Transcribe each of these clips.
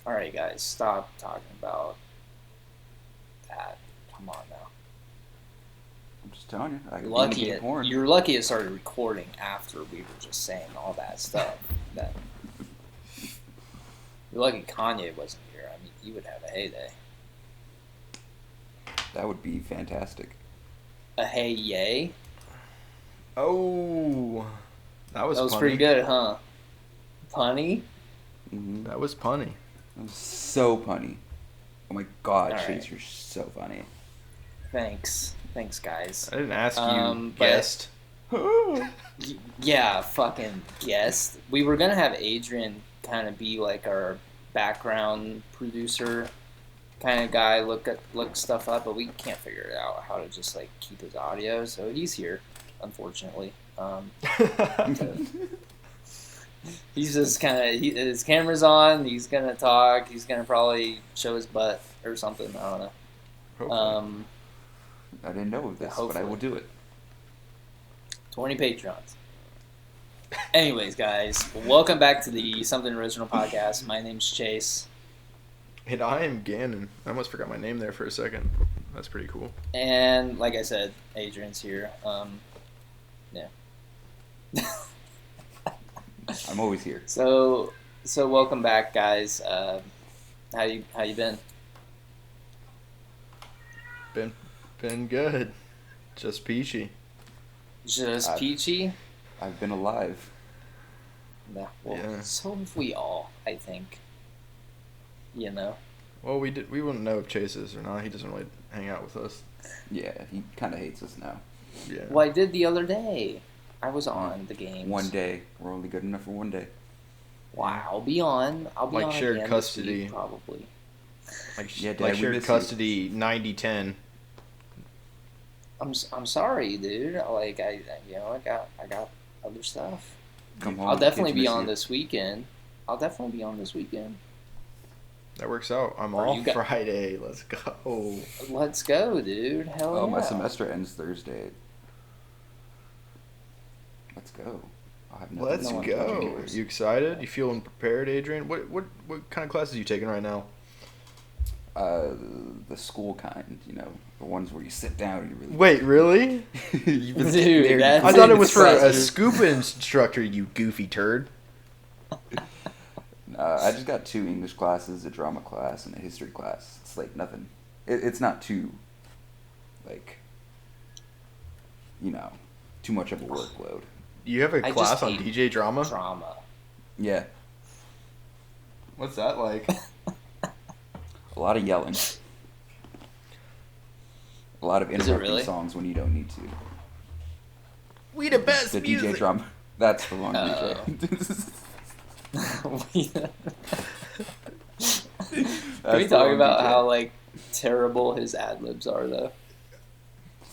Alright, guys, stop talking about that. Come on now. I'm just telling you. You're lucky it started recording after we were just saying all that stuff. That you're lucky Kanye wasn't here. I mean, he would have a heyday. That would be fantastic. A hey yay? Oh, that was punny. Pretty good, huh? Punny? Mm-hmm. That was punny. That was so punny. Oh my god, All Chase, right. you're so funny. Thanks, guys. I didn't ask you, but- guest. Yeah, fucking guest. We were gonna have Adrian kind of be like our background producer kind of guy, look stuff up, but we can't figure it out how to just like keep his audio. So he's here, unfortunately. He's just kind of his camera's on. He's gonna talk. He's gonna probably show his butt or something. I don't know. Hopefully. I didn't know of this, but I will do it. 20 Patrons. Anyways, guys, welcome back to the Something Original podcast. My name's Chase. And I am Gannon. I almost forgot my name there for a second. That's pretty cool. And like I said, Adrian's here. Yeah. I'm always here. So welcome back, guys. How you been? Been good. Just peachy. Just peachy? I've been alive. Yeah. Well, Yeah. so have we all, I think. You know. Well, we wouldn't know if Chase is or not. He doesn't really hang out with us. Yeah, he kind of hates us now. Yeah. Well, I did the other day. I was on the games. One day. We're only good enough for one day. Wow, I'll be on. Like on shared again custody. this week, probably. Yeah, Dad, Like we shared miss custody 90-10. I'm sorry, dude. Like I got other stuff. Come home. I'll definitely kids be miss on you. this weekend. That works out. I'm Or off you got- Friday. Let's go. Let's go, dude. Hell Oh, yeah. my semester ends Thursday. Let's go. I'll have nothing Let's to do go. anyways. You excited? You feeling prepared, Adrian? What kind of classes are you taking right now? The school kind, the ones where you sit down and you really. Wait, really? You've been Dude, sitting there, that's I thought it was for a impressive. scuba instructor, you goofy turd. I just got 2 English classes, a drama class, and a history class. It's like nothing. It's not too, like, too much of a workload. You have a I class just on hate DJ drama? Drama. Yeah. What's that like? A lot of yelling. A lot of Is it interrupting really? songs when you don't need to. We the best The music. DJ drama. That's the wrong Uh-oh. DJ. Can we talk about how like terrible his ad libs are though?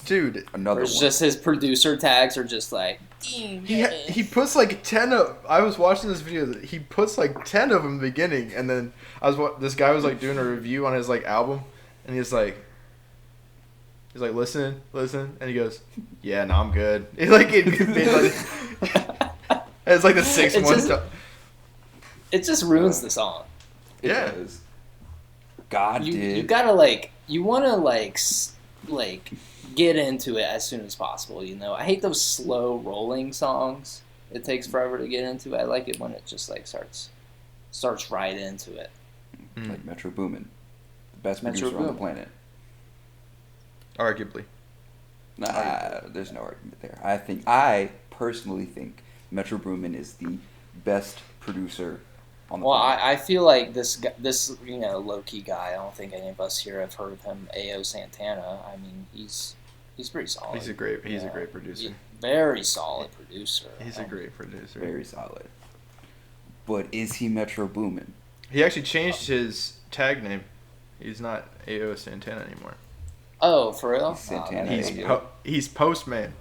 Dude, Another Or one. it's just his producer tags are just like he puts like 10 of. I was watching this video. He puts like 10 of them in the beginning, and then this guy was like doing a review on his like album, and he's like, listen, and he goes, yeah, no, I'm good. It's like the sixth It's one. just- It just ruins the song. It Yeah. does. God You did. gotta you wanna get into it as soon as possible. I hate those slow rolling songs. It takes forever to get into. I like it when it just like starts right into it. Like Metro Boomin, the best Metro producer on the Boomin. planet. Arguably. Nah, there's no argument there. I personally think Metro Boomin is the best producer on the Well, planet. I feel like this low key guy. I don't think any of us here have heard of him. A.O. Santana. I mean, he's pretty solid. He's a great producer. Very solid producer. He's a great producer. Very solid. But is he Metro Boomin? He actually changed his tag name. He's not A.O. Santana anymore. Oh, for real? Santana. That He's is good. he's Postman.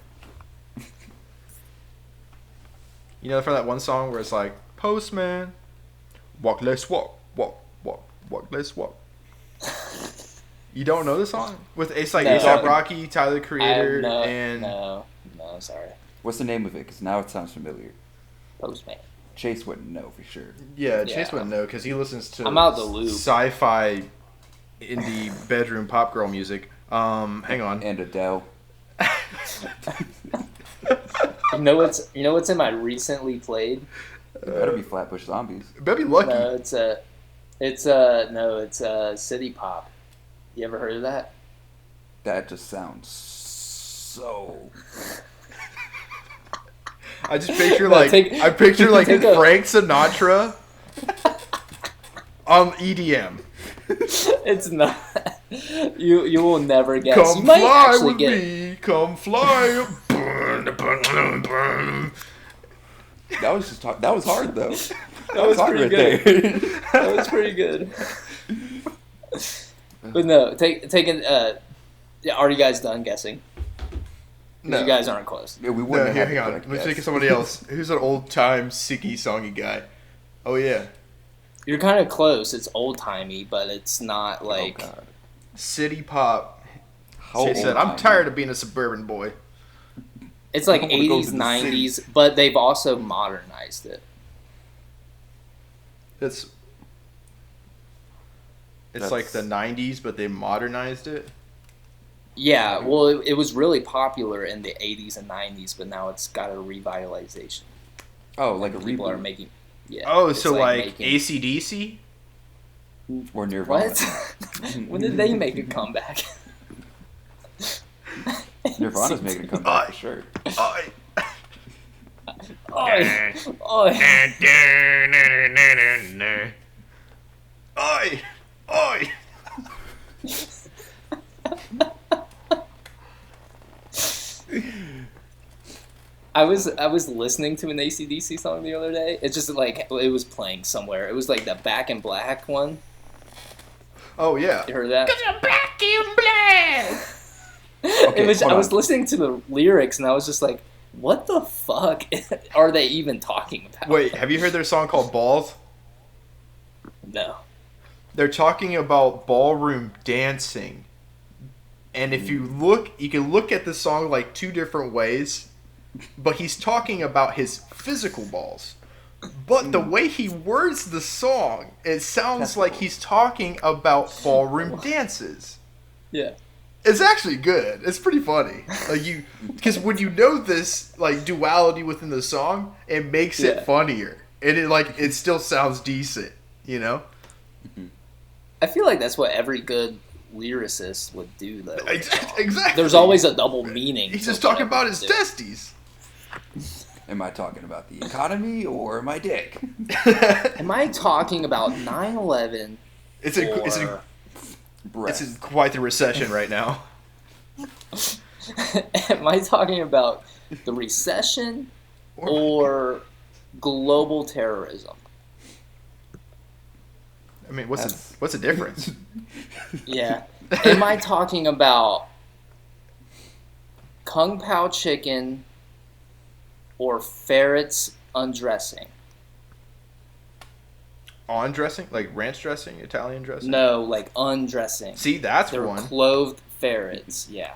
From that one song where it's like, Postman, walk, let's walk, let's walk. You don't know the song? It's like No. A$AP Rocky, Tyler the I Creator, no, and no, sorry. What's the name of it? Because now it sounds familiar. Postman. Chase wouldn't know for sure. yeah, Chase Yeah. wouldn't know because he listens to I'm out the loop. sci-fi, indie bedroom pop girl music. Hang on. And Adele. You know what's in my recently played? It better be Flatbush Zombies. Better be lucky. No, it's City Pop. You ever heard of that? That just sounds so. I just picture No, like take a- Frank Sinatra on EDM. It's not. You will never guess. Come You might fly actually with get it. me. Come fly. That was hard though. That was hard pretty right good. there. That was pretty good. But no, taking. Are you guys done guessing? 'Cause No. You guys aren't close. Yeah, we No, wouldn't here, have hang on. had to Let's think of guess. somebody else. Who's an old time sicky songy guy? Oh yeah, You're kind of close. It's old timey, but it's not like. Oh, God. City pop. How He said, old "I'm tired of being a suburban boy." It's like I wanna go to 80s, the 90s, but they've also modernized it. It's That's- like the '90s, but they modernized it. Yeah, well, it was really popular in the 80s and 90s, but now it's got a revitalization. Oh, like a People are reboot making. Yeah. Oh, it's so like making- AC/DC? or Nirvana. What? When did they make a comeback? Nirvana's making a comeback for sure. Oi. Oi, oi. Oi! Oi! I was listening to an AC/DC song the other day. It's just like it was playing somewhere. It was like the Back in Black one. Oh yeah. You heard that? Black and black. Okay, I hold was on. listening to the lyrics and I was just like, what the fuck are they even talking about? Wait, have you heard their song called Balls? No. They're talking about ballroom dancing. And if you look, you can look at the song like two different ways, but he's talking about his physical balls. But the way he words the song, it sounds like he's talking about ballroom dances. Yeah. It's actually good. It's pretty funny. Like because when you know this like duality within the song, it makes Yeah. it funnier. And it still sounds decent, you know? I feel like that's what every good lyricist would do, though. with a song. Exactly. There's always a double meaning. He's to just talking whatever about his they do. testes. Am I talking about the economy or my dick? Am I talking about 9/11 It's or... Breath. quite the recession right now. Am I talking about the recession or global terrorism? I mean, what's That's- the difference? Yeah. Am I talking about Kung Pao chicken or ferrets undressing? On dressing, like ranch dressing, Italian dressing. No, like undressing. See, that's They're one. clothed ferrets. Yeah.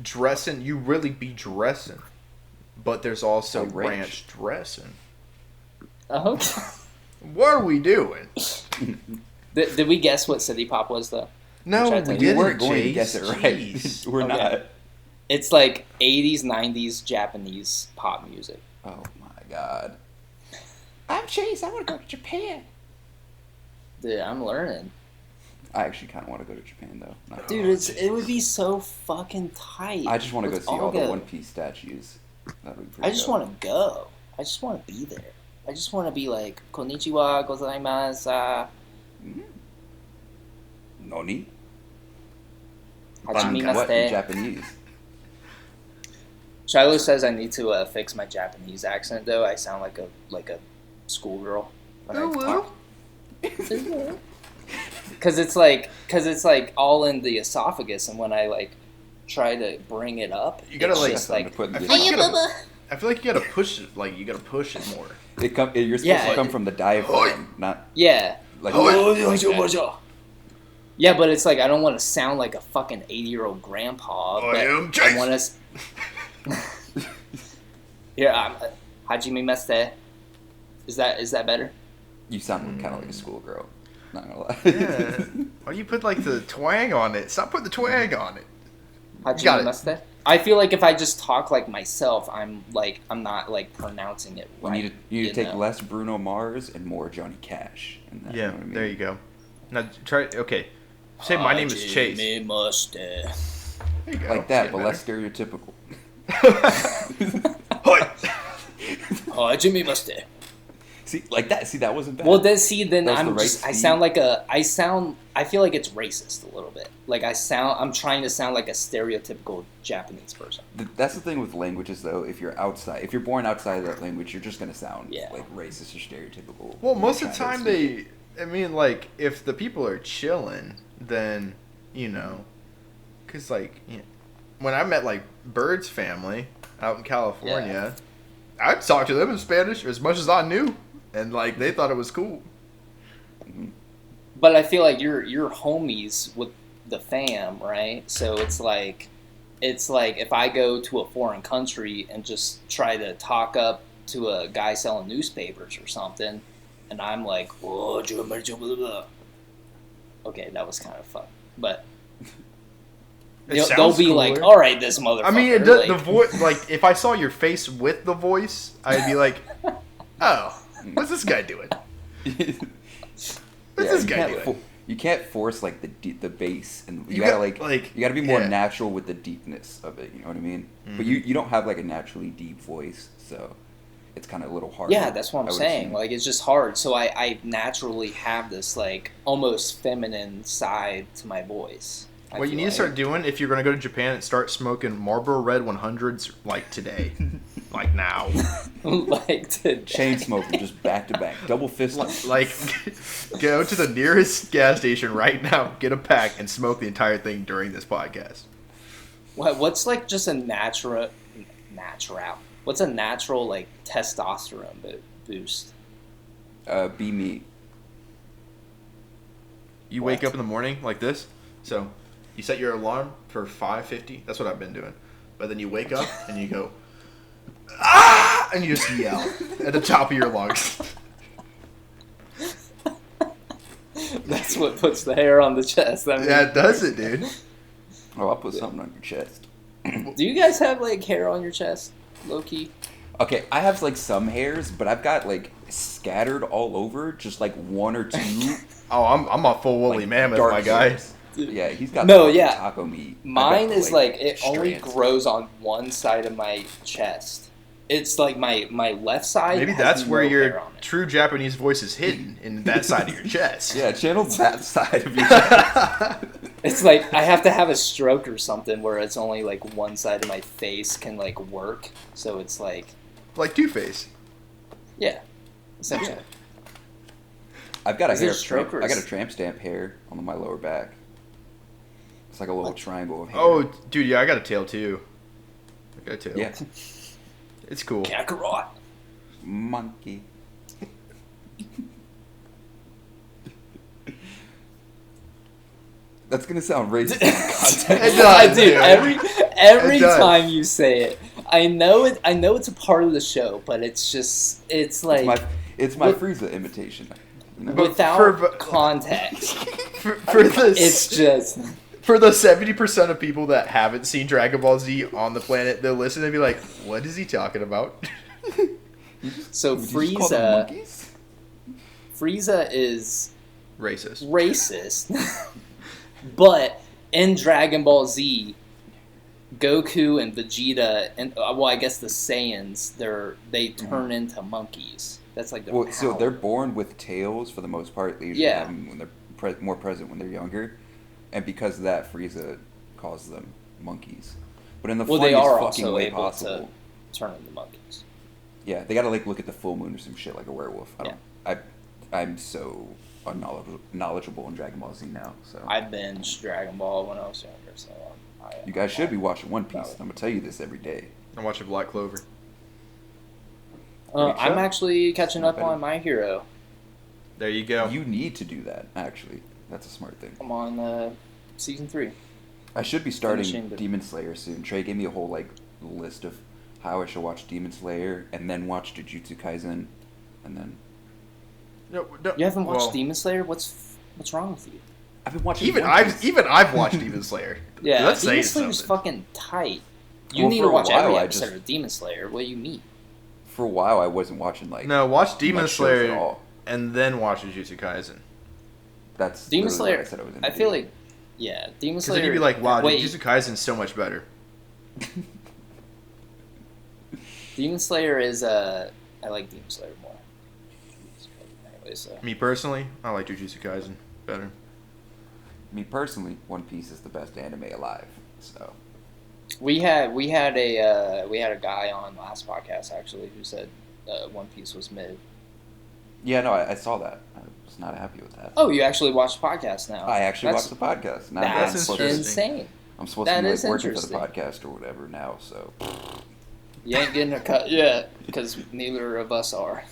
Dressing, you really be dressing, but there's also Like ranch. ranch dressing. Okay. What are we doing? Did we guess what City Pop was though? No, Which I we think- You didn't. weren't going to Jace. guess it right. Jeez. We're Okay. not. It's like 80s, 90s Japanese pop music. Oh my god. I'm Chase. I want to go to Japan. Dude, I'm learning. I actually kind of want to go to Japan though. Not Dude, it would be so fucking tight. I just want to go Let's see all the go. One Piece statues. That would be pretty I just dope. want to go. I just want to be there. I just want to be like, konnichiwa, gozaimasu, Noni? Bankai. What in hajimemashite. Japanese? Shiloh says I need to fix my Japanese accent though. I sound like a schoolgirl. when I Oh, well. talk. Cause it's like all in the esophagus, and when I like try to bring it up, You gotta, it's like, just Something like to put in I the- feel like you gotta- I feel like you gotta push it. Like you gotta push it more. You're supposed Yeah. to come from the diaphragm, not yeah. like. Oh, Yeah, but it's like I don't want to sound like a fucking 80-year-old grandpa. I am I want to. Yeah, Hajime Meste. Is that better? You sound kind of like a schoolgirl. Not gonna lie. Yeah. Why do you put like the twang on it? Stop putting the twang on it. Got Hajime it. Meste. I feel like if I just talk like myself, I'm not like pronouncing it You right. need to take know? less Bruno Mars and more Johnny Cash. Yeah, you know what I mean? there you go. Now try. Okay, say my name is Chase. Hajime Meste. There you go. Like that, Get but better. less stereotypical. Hajime Meste. See, like that. See, that wasn't bad. Well, then That's I'm the right just I speed. sound like I feel like it's racist a little bit. Like I'm trying to sound like a stereotypical Japanese person. That's the thing with languages, though. If you're born outside of that language, you're just gonna sound like racist or stereotypical. Well, most of the Trying time to speak. like, if the people are chilling, then, because, like, when I met, like, Bird's family out in California, I'd talk to them in Spanish as much as I knew, and, like, they thought it was cool. But I feel like you're homies with the fam, right? So it's like if I go to a foreign country and just try to talk up to a guy selling newspapers or something, and I'm like, "Whoa, okay, that was kind of fun," but they'll sounds be cooler. like, "All right, this motherfucker." I mean, like, the voice, like, if I saw your face with the voice, I'd be like, oh, what's this guy doing? What's this guy doing? You can't force like the bass, and you You gotta got, like, you gotta be more yeah. natural with the deepness of it. You know what I mean? Mhm. But you don't have like a naturally deep voice, so it's kind of a little hard. Yeah, that's what I'm I would saying. assume. Like, it's just hard. So I naturally have this, like, almost feminine side to my voice. I What you feel need to like. start doing if you're going to go to Japan and start smoking Marlboro Red 100s like today. Like now. like, to chain smoking just back to back, double fisting. Like, go to the nearest gas station right now, get a pack, and smoke the entire thing during this podcast. What's, like, just a natural... What's a natural, like, testosterone boost? Be me. You wake up in the morning like this, so you set your alarm for 5:50. That's what I've been doing. But then you wake up and you go, ah! And you just yell at the top of your lungs. That's what puts the hair on the chest. I mean, Yeah, it does it, dude. Oh, I'll put something on your chest. do you guys have, like, hair on your chest, low-key? Okay, I have like some hairs, but I've got like scattered all over, just like one or two. Oh, I'm a full woolly like, mammoth, dark my guy. hairs. Yeah, he's got No, fucking yeah. taco meat. Mine I've got, is like it only strands. grows on one side of my chest. It's like my left side. Maybe has that's where no your hair on it. true Japanese voice is hidden, in that side of your chest. Yeah, channel that side of your chest. It's like I have to have a stroke or something where it's only like one side of my face can like work. So it's like Like Two-Face. yeah, essentially. I've got a Is it hair. stroke or I got a is- tramp stamp hair on my lower back. It's like a little triangle of hair. Oh, dude, yeah, I got a tail too. I got a tail. yeah, It's cool. Kakarot. monkey. That's gonna sound racist in context. It does, Dude, dude. every It does. time you say it, I know it's a part of the show, but it's just it's like It's my with- Frieza imitation. You know? But without for- context. For this, It's just for the 70% of people that haven't seen Dragon Ball Z on the planet, they'll listen and be like, "What is he talking about?" so Would you just call them Frieza. monkeys? Frieza is Racist. racist, but in Dragon Ball Z, Goku and Vegeta and well, I guess the Saiyans, they turn into monkeys. That's like their Well, so power. they're born with tails for the most part. They usually Yeah. have them when they're more present when they're younger, and because of that, Frieza calls them monkeys. But in the Well, they funniest are fucking also way able possible. to turn into monkeys. Yeah, they gotta like look at the full moon or some shit like a werewolf. Yeah. I'm so knowledgeable in Dragon Ball Z now. So I binged Dragon Ball when I was younger, so you guys should be watching One Piece. Valid. I'm gonna tell you this every day. I'm watching Black Clover. Great I'm show. actually catching Not up bad. on My Hero. There you go. You need to do that actually. That's a smart thing. I'm on season 3. I should be starting Finishing the- Demon Slayer soon. Trey gave me a whole list of how I should watch Demon Slayer and then watch Jujutsu Kaisen, and then No, You haven't watched well, Demon Slayer? What's wrong with you? I've been watching. Even One Piece. I've watched Demon Slayer. Yeah, That's Demon saying Slayer's something. fucking tight. You Well, need for to a watch every while, I episode just- of Demon Slayer. What do you mean? For a while, I wasn't watching No, watch Demon much shows at Slayer all. and then watch Jujutsu Kaisen. That's Demon literally Slayer. what I said I was gonna I do. feel like, yeah, Demon Because Slayer. then you'd be like, wow, wait, Jujutsu Kaisen's so much better. Demon Slayer is I like Demon Slayer more. Anyways, Me personally, I like Jujutsu Kaisen better. Me personally, One Piece is the best anime alive. So we had a guy on last podcast actually who said One Piece was mid. yeah, no, I saw that. I was not happy with that. Oh, you actually watch the podcast now? I actually That's- watched the podcast. Now That's That's I'm insane. supposed that to be is working for the interesting. podcast or whatever now. So You ain't getting a cut yet because neither of us are.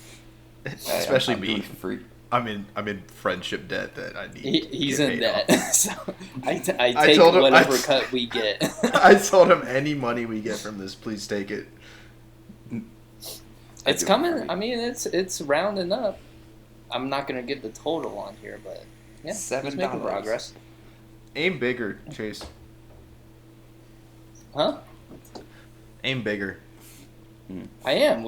Especially I'm me. doing it for free. I'm in friendship debt that I need. He's to in get debt, paid so I I take told him- whatever I- cut we get. off. I told him any money we get from this, please take it. It's do it coming. for free. I mean, it's rounding up. I'm not gonna give the total on here, but yeah, he's making $7. progress. Aim bigger, Chase. Huh? Aim bigger. I am.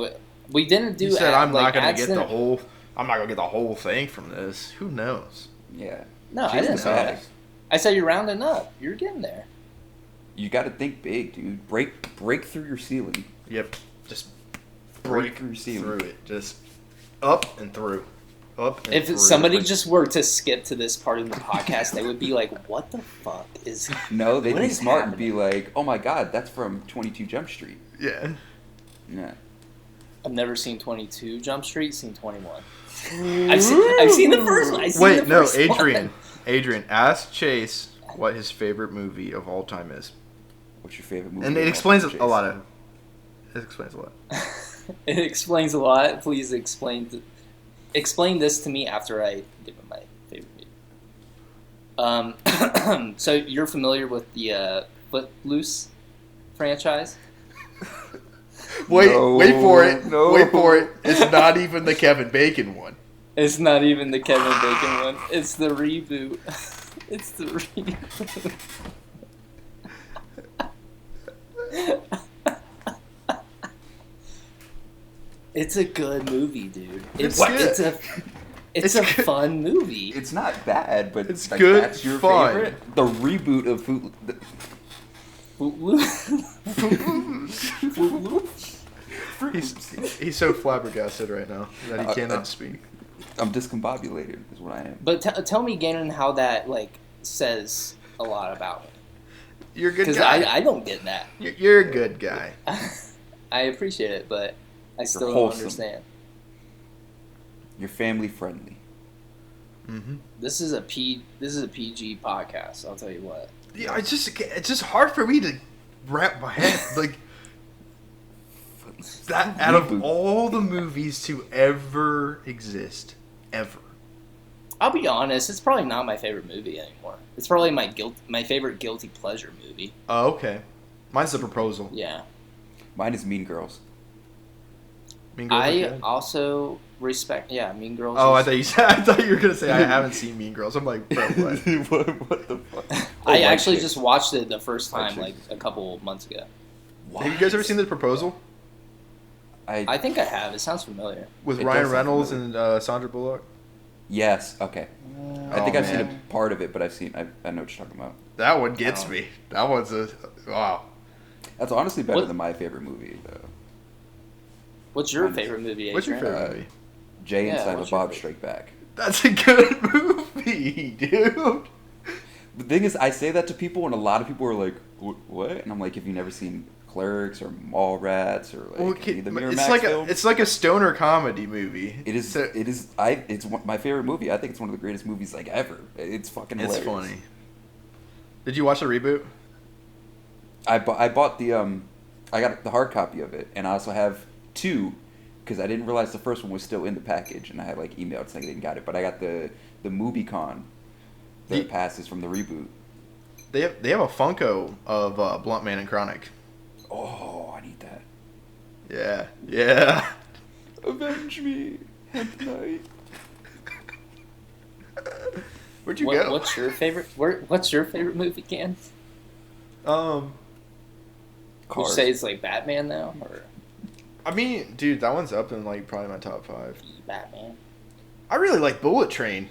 We didn't do. You said I'm not gonna ads get the didn't- whole. I'm not gonna get the whole thing from this. Who knows? Yeah. No, I Chase didn't is say bad. that. I said you're rounding up. You're getting there. You got to think big, dude. Break through your ceiling. Yep. Just Break break through your ceiling. through it. Just up and through. Up and If through. somebody just were to skip to this part of the podcast, they would be like, "What the fuck is?" No, they'd What be is smart happening? and be like, "Oh my God, that's from 22 Jump Street." Yeah. Yeah. I've never seen 22 Jump Street. Seen 21. I've seen the first one. I've seen Wait, the no, first Adrian. one. Adrian, ask Chase what his favorite movie of all time is, What's your favorite movie? and it of all explains time, a lot Chase? of. It explains a lot. It explains a lot. Please explain this to me after I give him my favorite movie. So you're familiar with the Footloose franchise? Wait, No, wait for it. no. Wait for it. It's not even the Kevin Bacon one. It's not even the Kevin Bacon one. It's the reboot. It's the reboot. It's a good movie, dude. It's good. It's It's a good. fun movie. It's not bad, but It's like, good That's your fun. favorite. The reboot of He's so flabbergasted right now that he cannot speak. I'm discombobulated, is what I am. But tell me, Gannon, how that says a lot about me, You're a good because guy. I don't get that. You're a good guy. I appreciate it, but I still don't wholesome. understand. You're family friendly. Mm-hmm. This is a PG podcast. I'll tell you what. Yeah, it's just hard for me to wrap my head like that. Out of Reboot. all the movies to ever exist, ever. I'll be honest. It's probably not my favorite movie anymore. It's probably my favorite guilty pleasure movie. Oh, okay. Mine's The Proposal. Yeah. Mine is Mean Girls. Mean Girls are I good. also respect. Yeah, Mean Girls. Oh, is- I thought you were gonna say I haven't seen Mean Girls. I'm like, bro, what? what the fuck? I Oh, actually White just Chicks. watched it the first White time, like Chicks. a couple months ago. Have you guys ever seen The Proposal I think I have. It sounds familiar. with It Ryan does sound Reynolds familiar. and Sandra Bullock? Yes. Okay. I Oh, think I've seen man. a part of it, but I know what you're talking about. That one gets Oh. me. That one's a wow. That's honestly better What- than my favorite movie, though. What's your Mine is- favorite movie, Adrian? What's your favorite movie? Jay and Yeah, Silent what's your Bob favorite? Strike Back. That's a good movie, dude. The thing is, I say that to people, and a lot of people are like, "What?" And I'm like, "Have you never seen Clerks or Mallrats or like Well, any of the Miramax it's like films?" it's like a stoner comedy movie. It is. So- It is. It's my favorite movie. I think it's one of the greatest movies like ever. It's fucking. It's hilarious. funny. Did you watch the reboot? I bought the I got the hard copy of it, and I also have two, because I didn't realize the first one was still in the package, and I had emailed saying I didn't got it, but I got the MovieCon the passes from the reboot. They have a Funko of Blunt Man and Chronic. Oh, I need that. Yeah. Avenge me, Hemp Knight. Where'd you go? What's your favorite? What's your favorite movie, Ken? Um, Would you say it's like Batman now, or I mean, dude, that one's up in like probably my top 5. Batman? I really like Bullet Train.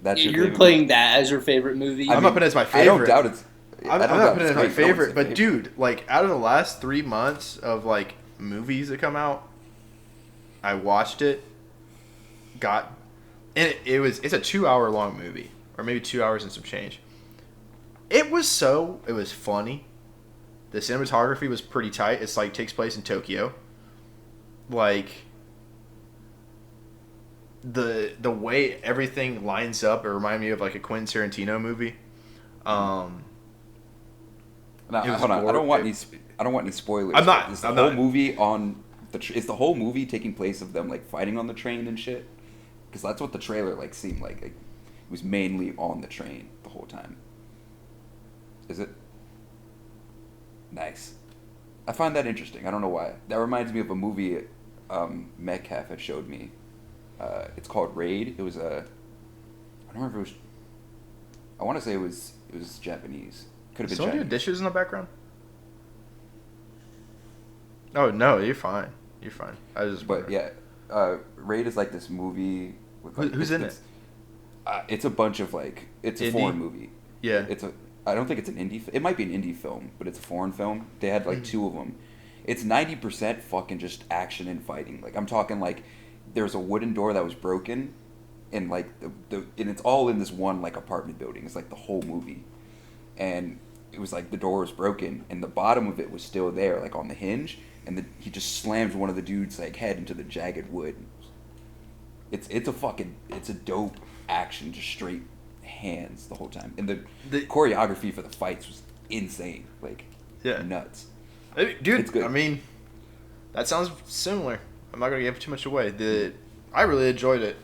That's You're playing that as your favorite movie. I'm not putting it as my favorite. I don't doubt it's. I'm not putting it as my great. favorite, No, but dude, like out of the last 3 months of like movies that come out, I watched it. And it's a 2-hour long movie, or maybe 2 hours and some change. It was funny. The cinematography was pretty tight. It's like takes place in Tokyo. Like the way everything lines up, it reminded me of like a Quentin Tarantino movie. Now, hold on. I don't want any spoilers. I'm not. Is the whole movie on is the whole movie taking place of them like fighting on the train and shit? Because that's what the trailer like seemed like. It was mainly on the train the whole time. Is it? Nice. I find that interesting. I don't know why. That reminds me of a movie Metcalf had showed me. It's called Raid. It was I don't remember if it was. I want to say it was Japanese. Could have been Someone Chinese. doing dishes in the background? Oh no, you're fine. You're fine. I was just. But yeah, Raid is like this movie. With, like, Who's in it? It's a bunch of like it's a Indie? foreign movie. Yeah. I don't think it's an indie. It might be an indie film, but it's a foreign film. They had like 2 of them. It's 90% fucking just action and fighting. Like I'm talking like there's a wooden door that was broken, and like and it's all in this one like apartment building. It's like the whole movie, and it was like the door was broken, and the bottom of it was still there, like on the hinge, and he just slammed one of the dude's like head into the jagged wood. It's a dope action, just straight hands the whole time, and the choreography for the fights was insane, like nuts. Dude, it's good. I mean, that sounds similar. I'm not gonna give too much away. I really enjoyed it.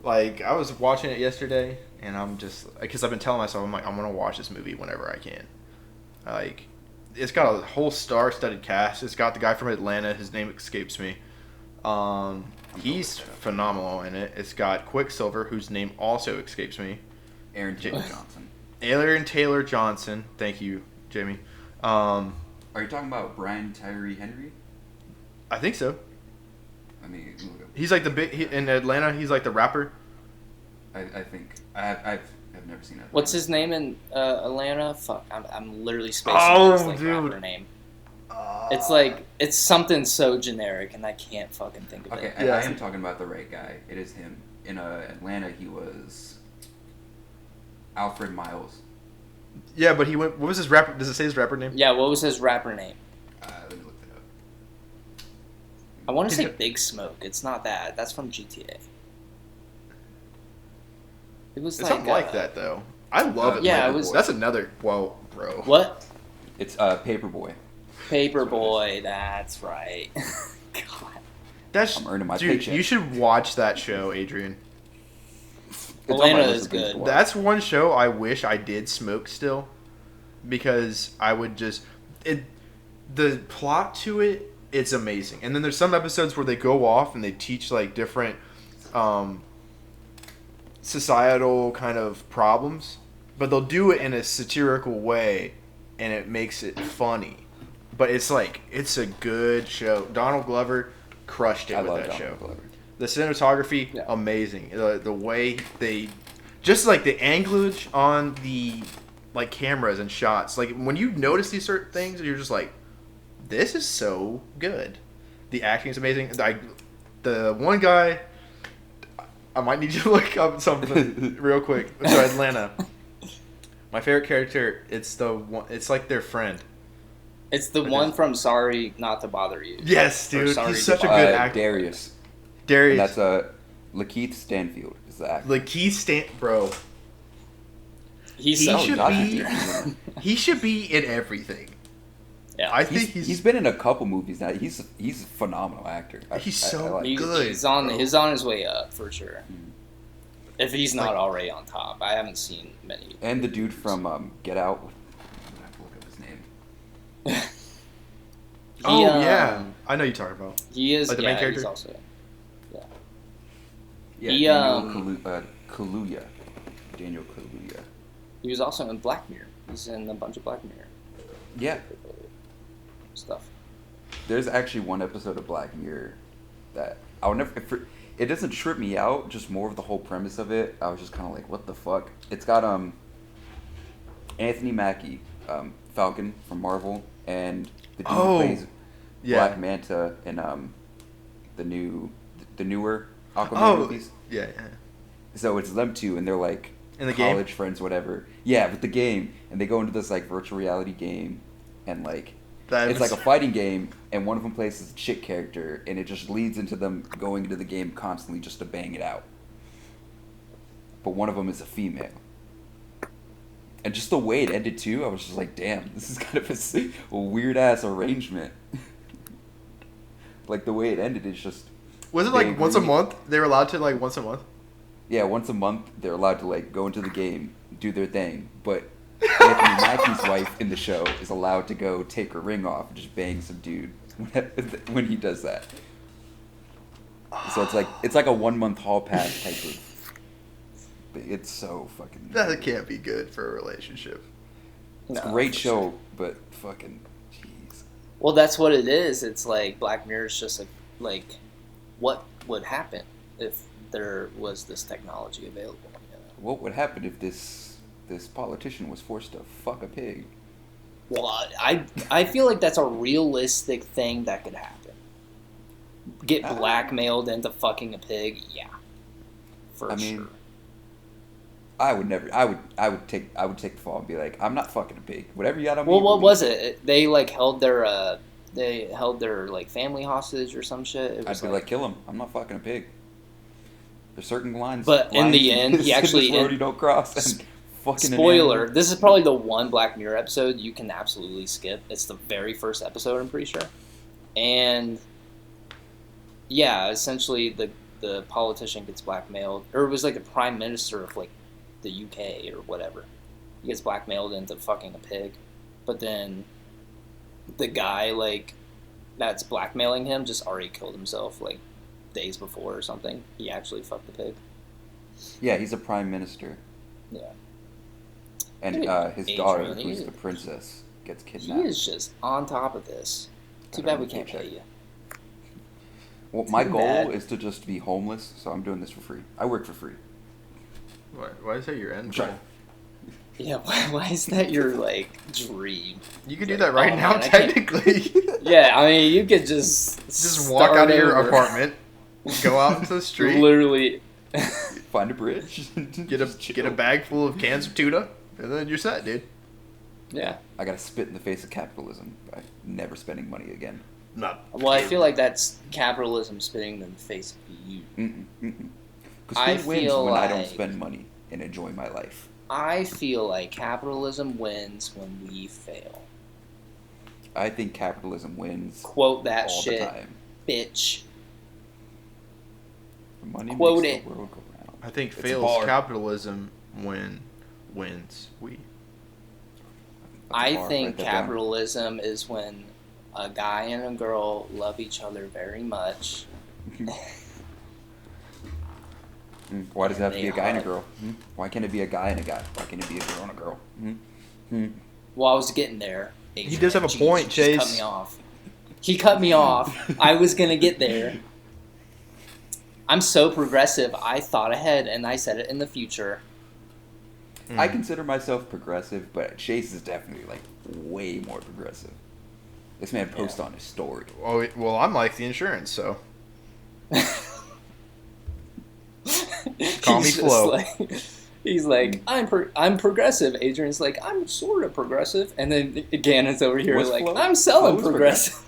Like I was watching it yesterday, and I'm just because I've been telling myself I'm gonna watch this movie whenever I can. Like, it's got a whole star-studded cast. It's got the guy from Atlanta. His name escapes me. He's phenomenal in it. It's got Quicksilver, whose name also escapes me. Aaron Taylor Johnson. Thank you, Jamie. Are you talking about Brian Tyree Henry? I think so. I mean, He's like in Atlanta. He's like the rapper. I think I've never seen it. What's his name in Atlanta? Fuck, I'm literally spacing his like rapper name. It's something so generic, and I can't fucking think of it. Okay, I am talking about the right guy. It is him. In Atlanta, he was Alfred Miles. Yeah, but he went. What was his rapper? Does it say his rapper name? Yeah, what was his rapper name? Let me look it up. I want to say Big Smoke. It's not that. That's from GTA. It was It's something like that though. I love it. Yeah, it was. That's another. Whoa, bro. What? It's Paperboy. Paperboy. That's right. God. I'm earning my dude. paycheck. You should watch that show, Adrian. Atlanta is good. That's one show I wish I did smoke still, because I would just the plot to it. It's amazing, and then there's some episodes where they go off and they teach like different societal kind of problems, but they'll do it in a satirical way, and it makes it funny. But it's a good show. Donald Glover crushed it with that show. Glover. The cinematography, amazing. The way they, just like the anglage on the like cameras and shots. Like when you notice these certain things, you're just like, this is so good. The acting is amazing. The one guy, I might need you to look up something real quick. So Atlanta, my favorite character. It's the one. It's like their friend. It's the one from Sorry Not to Bother You. Yes, dude. He's such a good actor. Darius. And that's Lakeith Stanfield is the actor. Bro. He should be in everything. Yeah, I think he's been in a couple movies now. He's a phenomenal actor. He's so good. He's on his way up for sure. If he's not already on top. I haven't seen many. And the dude from Get Out. I have to look up his name. Yeah, I know you're talking about. He is like the main character. He's also, Yeah, Kaluuya. Daniel Kaluuya. He was also in Black Mirror. He's in a bunch of Black Mirror. Yeah. Stuff. There's actually one episode of Black Mirror that I'll never. It doesn't trip me out. Just more of the whole premise of it. I was just kind of like, what the fuck? It's got Anthony Mackie, Falcon from Marvel, and the dude who plays Black Manta in the newer Aquaman movies. Yeah. So it's them two, and they're like in the college game? friends, whatever. Yeah, with the game, and they go into this like virtual reality game, and like it's like a fighting game, and one of them plays this chick character, and it just leads into them going into the game constantly just to bang it out. But one of them is a female. And just the way it ended too, I was just like, damn, this is kind of a weird ass arrangement. Like the way it ended is just. Was it like once a month? They were allowed to like once a month? Yeah, once a month they're allowed to like go into the game, do their thing, but Anthony Mackie's wife in the show is allowed to go take her ring off and just bang some dude when he does that. So it's like a 1 month hall pass type of. But it's so fucking. That can't be good for a relationship. It's a great show, but fucking jeez. Well, that's what it is. It's like Black Mirror is just like what would happen if there was this technology available? You know? What would happen if this politician was forced to fuck a pig? Well, I feel like that's a realistic thing that could happen. Get blackmailed into fucking a pig, yeah, for sure. I would never. I would take the fall and be like, I'm not fucking a pig. Whatever you got on me. Well, what was it? They like held their like family hostage or some shit. I'd be like, kill him. I'm not fucking a pig. There's certain lines. But in the end, he actually road you don't cross. And fucking spoiler. This is probably the one Black Mirror episode you can absolutely skip. It's the very first episode, I'm pretty sure. And yeah, essentially the politician gets blackmailed, or it was like the prime minister of like the UK or whatever. He gets blackmailed into fucking a pig, but then the guy like that's blackmailing him just already killed himself like days before or something. He actually fucked the pig. Yeah, he's a prime minister. Yeah. And his daughter, who's the princess, gets kidnapped. He is just on top of this. Too bad we can't pay you. Well, my goal is to just be homeless, so I'm doing this for free. I work for free. Why is that your end goal? Yeah, why is that your, like, dream? You could do that right now, technically. Yeah, I mean, you could just walk out of your apartment, go out into the street. Literally. Find a bridge. Get a bag full of cans of tuna, and then you're set, dude. Yeah. I gotta spit in the face of capitalism by never spending money again. Well, I feel like that's capitalism spitting in the face of you. Because who wins when I don't spend money and enjoy my life? I feel like capitalism wins when we fail. I think capitalism wins. Quote that all shit, the time. Bitch. Money Quote makes it. the world go round. I think fails capitalism when wins we. I think capitalism is when a guy and a girl love each other very much. Why does it have to be a guy and a girl? Why can't it be a guy and a guy? Why can't it be a girl and a girl? Well, I was getting there. Adrian. He does have a point, Chase. Cut me off. He cut me off. I was going to get there. I'm so progressive. I thought ahead, and I said it in the future. I consider myself progressive, but Chase is definitely, like, way more progressive. This man posts on his story. Oh, well, I'm like the insurance, so. Call me Flo. He's like, I'm progressive. Adrian's like, I'm sort of progressive. And then Gannon's over here like, Flo? I'm selling progressive.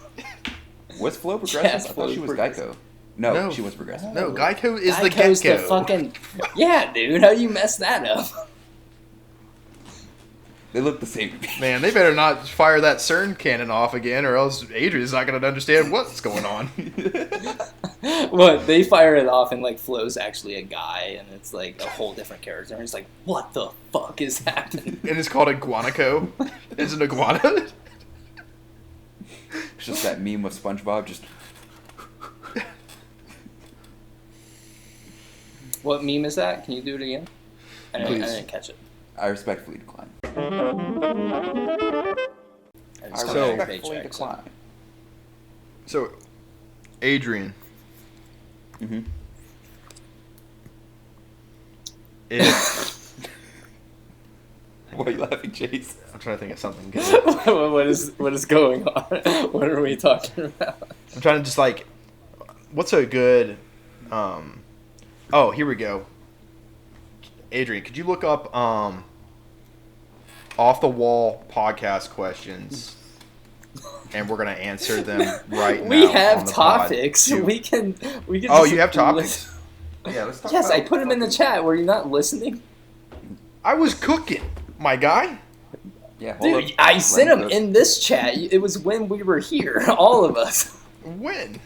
Was Flo progressive? Yes, I thought she was Geico. No, she was progressive. No, Geico is Geico's the get-go. The fucking... Yeah, dude. How do you mess that up? They look the same. Man, they better not fire that CERN cannon off again, or else Adrian's not going to understand what's going on. What they fire it off and like Flo's actually a guy and it's like a whole different character and it's like what the fuck is happening? And it's called Iguanaco. It's an iguana. It's just that meme of SpongeBob just. What meme is that? Can you do it again? I didn't catch it. I respectfully decline. I just I got your respectfully paycheck, so- decline. So, Adrian, Mm-hmm. if Why are you laughing, Chase? I'm trying to think of something good. what is going on? What are we talking about? I'm trying to just like, what's a good? Oh, here we go. Adrian, could you look up off the wall podcast questions, and we're gonna answer them right now. We have on the pod. topics. You- We can. Oh, just you have topics? Yeah, let's talk Yes, about I put them in the chat. Were you not listening? I was cooking, my guy. Yeah, hold Dude, up. I sent Let them me in this chat. It was when we were here, all of us. When?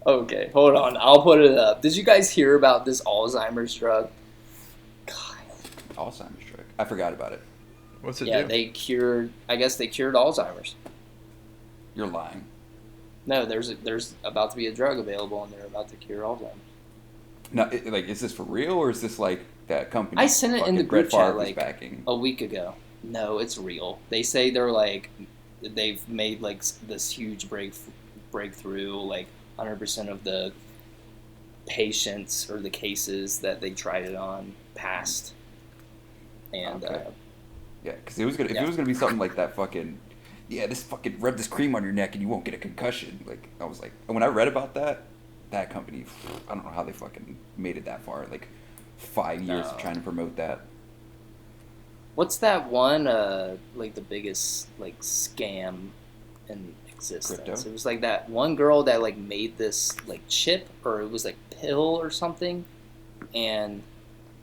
Okay, hold on. I'll put it up. Did you guys hear about this Alzheimer's drug? God. Alzheimer's drug. I forgot about it. What's it Yeah, do? I guess they cured Alzheimer's. You're lying. No, there's about to be a drug available, and they're about to cure Alzheimer's. No, is this for real or is this like that company? I sent it in the fucking group Brett Favre chat was like backing? a week ago. No, it's real. They say they're like they've made like this huge breakthrough. Like 100% of the patients or the cases that they tried it on passed. And Okay. Yeah, because it was gonna if it was gonna be something like that fucking this fucking rub this cream on your neck and you won't get a concussion. Like I was like, when I read about that company, I don't know how they fucking made it that far. Like 5 years of No. trying to promote that. what's that one like the biggest like scam in existence? Crypto? It was like that one girl that like made this like chip or it was like pill or something, and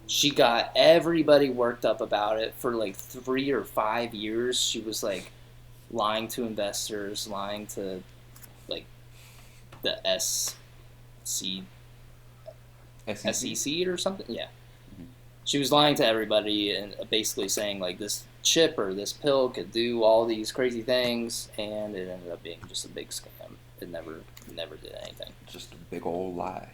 she got everybody worked up about it for like 3 or 5 years. She was like lying to investors, lying to like the SEC or something. Yeah. She was lying to everybody and basically saying like this chip or this pill could do all these crazy things, and it ended up being just a big scam. It never did anything. Just a big old lie.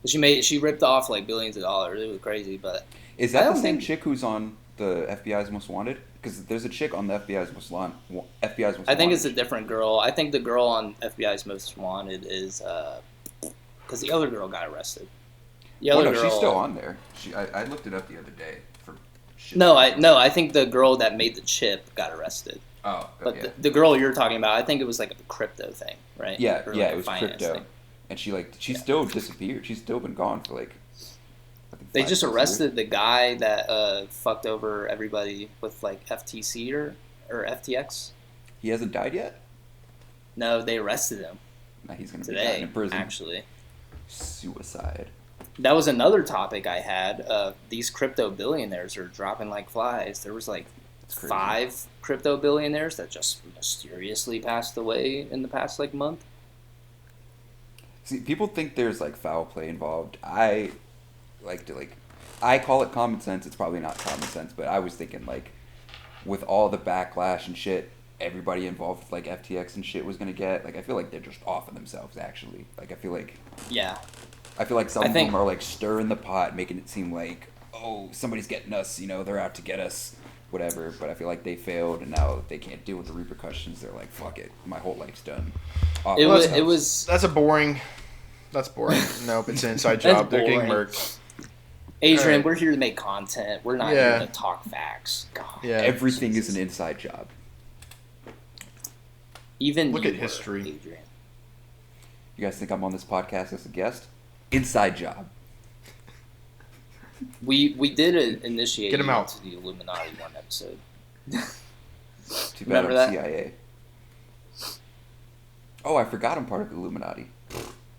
She ripped off like billions of dollars. It was crazy, but Is I that the don't same think- chick who's on the FBI's Most Wanted? Because there's a chick on the FBI's Most Wanted. I think it's a different girl. I think the girl on FBI's Most Wanted is because the other girl got arrested. The Oh other no, girl, she's still on there. I looked it up the other day for shit. No, I think the girl that made the chip got arrested. Oh, But yeah. the girl you're talking about, I think it was like a crypto thing, right? Yeah, Or yeah, like it a was finance crypto, thing. and she's still disappeared. She's still been gone for like. I think They 5, just 6 arrested the guy that fucked over everybody with like FTC or FTX. He hasn't died yet. No, they arrested him Nah, he's gonna be dying today. in prison. Actually, Suicide. that was another topic I had. These crypto billionaires are dropping like flies. There was like It's crazy. 5 crypto billionaires that just mysteriously passed away in the past like month. See, people think there's like foul play involved. I like to I call it common sense. It's probably not common sense, but I was thinking like, with all the backlash and shit, everybody involved with like FTX and shit was gonna get. Like, I feel like they're just off of themselves. Actually, like I feel like some of them are like stirring the pot, making it seem like, oh, somebody's getting us. You know, they're out to get us. Whatever. But I feel like they failed, and now they can't deal with the repercussions. They're like, fuck it, my whole life's done. Off It of was. themselves. It was. That's boring. Nope, it's an inside That's job. They're getting boring. murked. Adrian, Alright. we're here to make content. We're not Yeah. here to talk facts. God. Yeah. Everything is Jesus. an inside job. Even Look you at were, history. Adrian. You guys think I'm on this podcast as a guest? Inside job. We did initiate Get him you out. into the Illuminati one episode. Too bad Remember I'm that? CIA. Oh, I forgot I'm part of the Illuminati.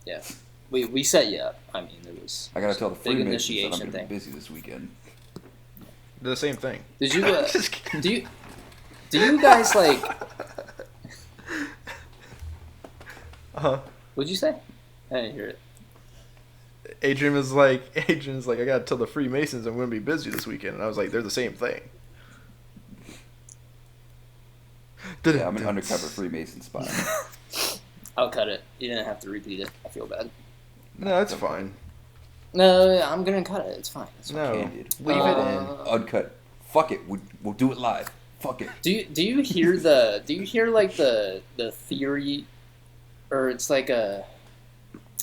Yeah, we set you up. I mean, it was. I gotta tell the big Freemasons that I'm initiation gonna be thing. busy this weekend. They're the same thing. Did you? Just kidding. Do you guys like? Uh-huh. What'd you say? I didn't hear it. Adrian's like, I gotta tell the Freemasons I'm gonna be busy this weekend, and I was like, they're the same thing. Yeah, I'm an undercover Freemason spy. I'll cut it. You didn't have to repeat it. I feel bad. No, it's fine. No, I'm gonna cut it. It's fine. It's fine. No, Candid. leave it in. Uncut. Fuck it. We'll do it live. Fuck it. Do you hear the theory, or it's like a,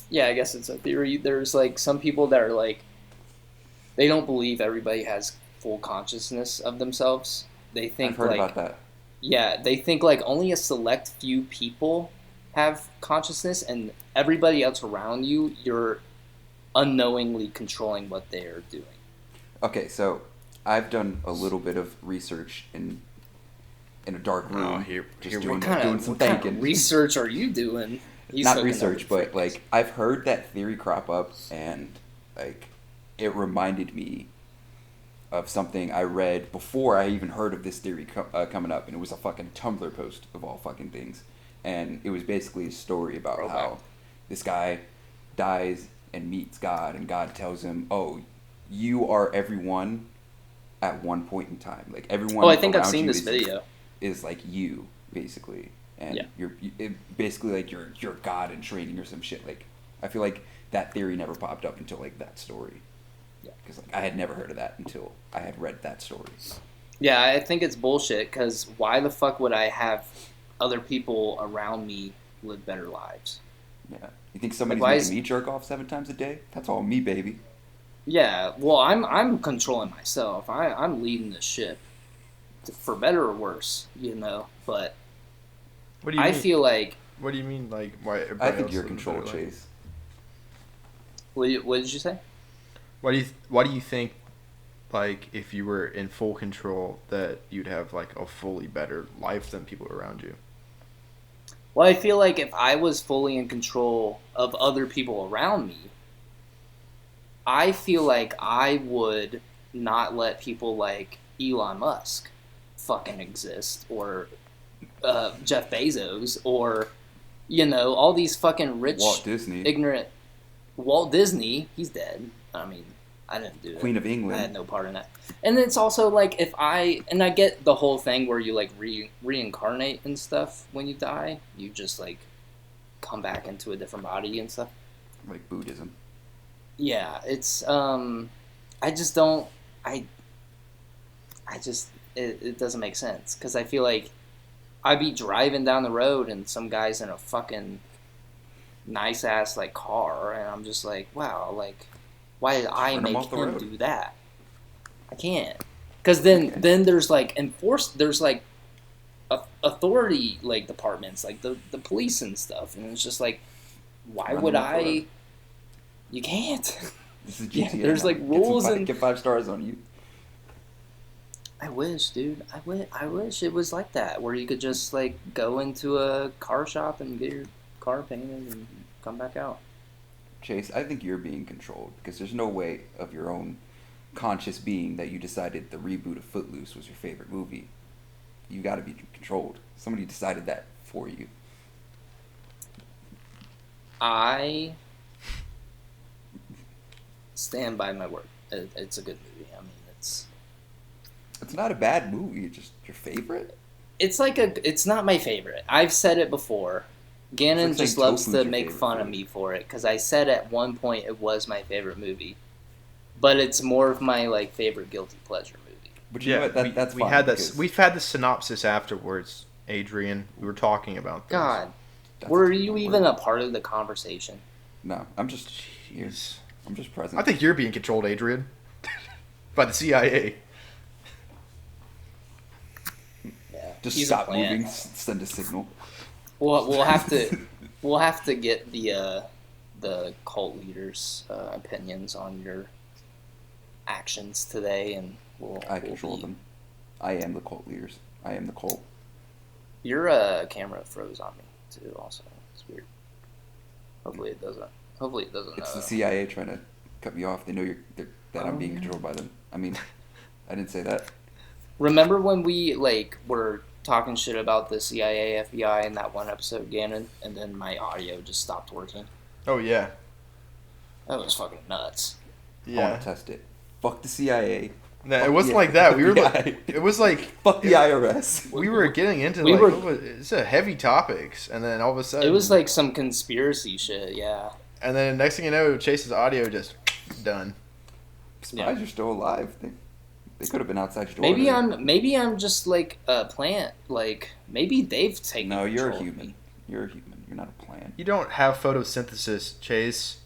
yeah, I guess it's a theory. There's like some people that are like, they don't believe everybody has full consciousness of themselves. They think I've heard like, about that. yeah, they think like only a select few people have consciousness, and everybody else around you, you're unknowingly controlling what they are doing. Okay, so I've done a little bit of research in a dark room. Just doing some What kind thinking. of research are you doing? Not research, but like I've heard that theory crop up, and like it reminded me of something I read before I even heard of this theory coming up, and it was a fucking Tumblr post of all fucking things, and it was basically a story about how this guy dies and meets God, and God tells him, "Oh, you are everyone at one point in time. Like everyone." Oh, I think I've around seen you this video. Is like you basically, and Yeah. basically like you're God in training or some shit. Like I feel like that theory never popped up until like that story. Yeah. Because like I had never heard of that until I had read that story. Yeah, I think it's bullshit, because why the fuck would I have other people around me live better lives? Yeah. You think somebody's Like, why making me jerk off 7 times a day? That's all me, baby. Yeah, well, I'm controlling myself. I'm leading the ship, for better or worse, you know. But What do you mean? I feel like. What do you mean? Like, why? I think you're control, Chase. What did you say? Why do you think, like, if you were in full control, that you'd have like a fully better life than people around you? Well, I feel like if I was fully in control of other people around me, I feel like I would not let people like Elon Musk fucking exist, or Jeff Bezos, or, you know, all these fucking rich, Walt Disney. ignorant. Walt Disney, he's dead. I mean, I didn't do it. Queen of England. I had no part in that. And it's also like, I get the whole thing where you like reincarnate and stuff when you die. You just like come back into a different body and stuff. Like Buddhism. Yeah, it's I just don't it doesn't make sense, because I feel like I'd be driving down the road and some guy's in a fucking nice ass like car, and I'm just like, wow, like, why did I make him do that? I can't, because then there's like there's like authority like departments, like the police and stuff, and it's just like, why would I? You can't. This is GTA. There's like rules and get 5 stars on you. I wish, dude. I wish it was like that, where you could just like go into a car shop and get your car painted and come back out. Chase, I think you're being controlled, because there's no way of your own conscious being that you decided the reboot of Footloose was your favorite movie. You got to be controlled. Somebody decided that for you. I stand by my word. It's a good movie. I mean, it's not a bad movie. It's just your favorite. It's like it's not my favorite. I've said it before. Gannon like just loves Tofu's to your make favorite fun of food. me for it, because I said at one point it was my favorite movie, but it's more of my like favorite guilty pleasure movie. But you know what? That's we fine. had this. because We've had the synopsis afterwards, Adrian. We were talking about this. God, that's were a you word. even a part of the conversation? No, I'm just here. Jeez. I'm just present. I think you're being controlled, Adrian, by the CIA. Yeah, just he's stop a plant. moving. Send a signal. We'll have to get the cult leaders' opinions on your actions today, and I control them. I am the cult leaders. I am the cult. Your camera froze on me too. Also, it's weird. Hopefully it doesn't. It's the CIA trying to cut me off. They know that I'm being yeah. controlled by them. I mean, I didn't say that. Remember when we like were talking shit about the CIA, FBI in that one episode, Gannon, and then my audio just stopped working? Oh yeah. That was fucking nuts. I Yeah. want to test it. Fuck the CIA. No, Fuck it wasn't the like that. We were FBI. like, it was like Fuck the IRS. we were getting into We like were- it's a heavy topics, and then all of a sudden It was like some conspiracy shit, yeah. and then next thing you know, Chase's audio just done. Surprised you're still alive. They could have been outside your door. Maybe I'm just like a plant. Like maybe they've taken. No, you're a control of human. me. You're a human. You're not a plant. You don't have photosynthesis, Chase.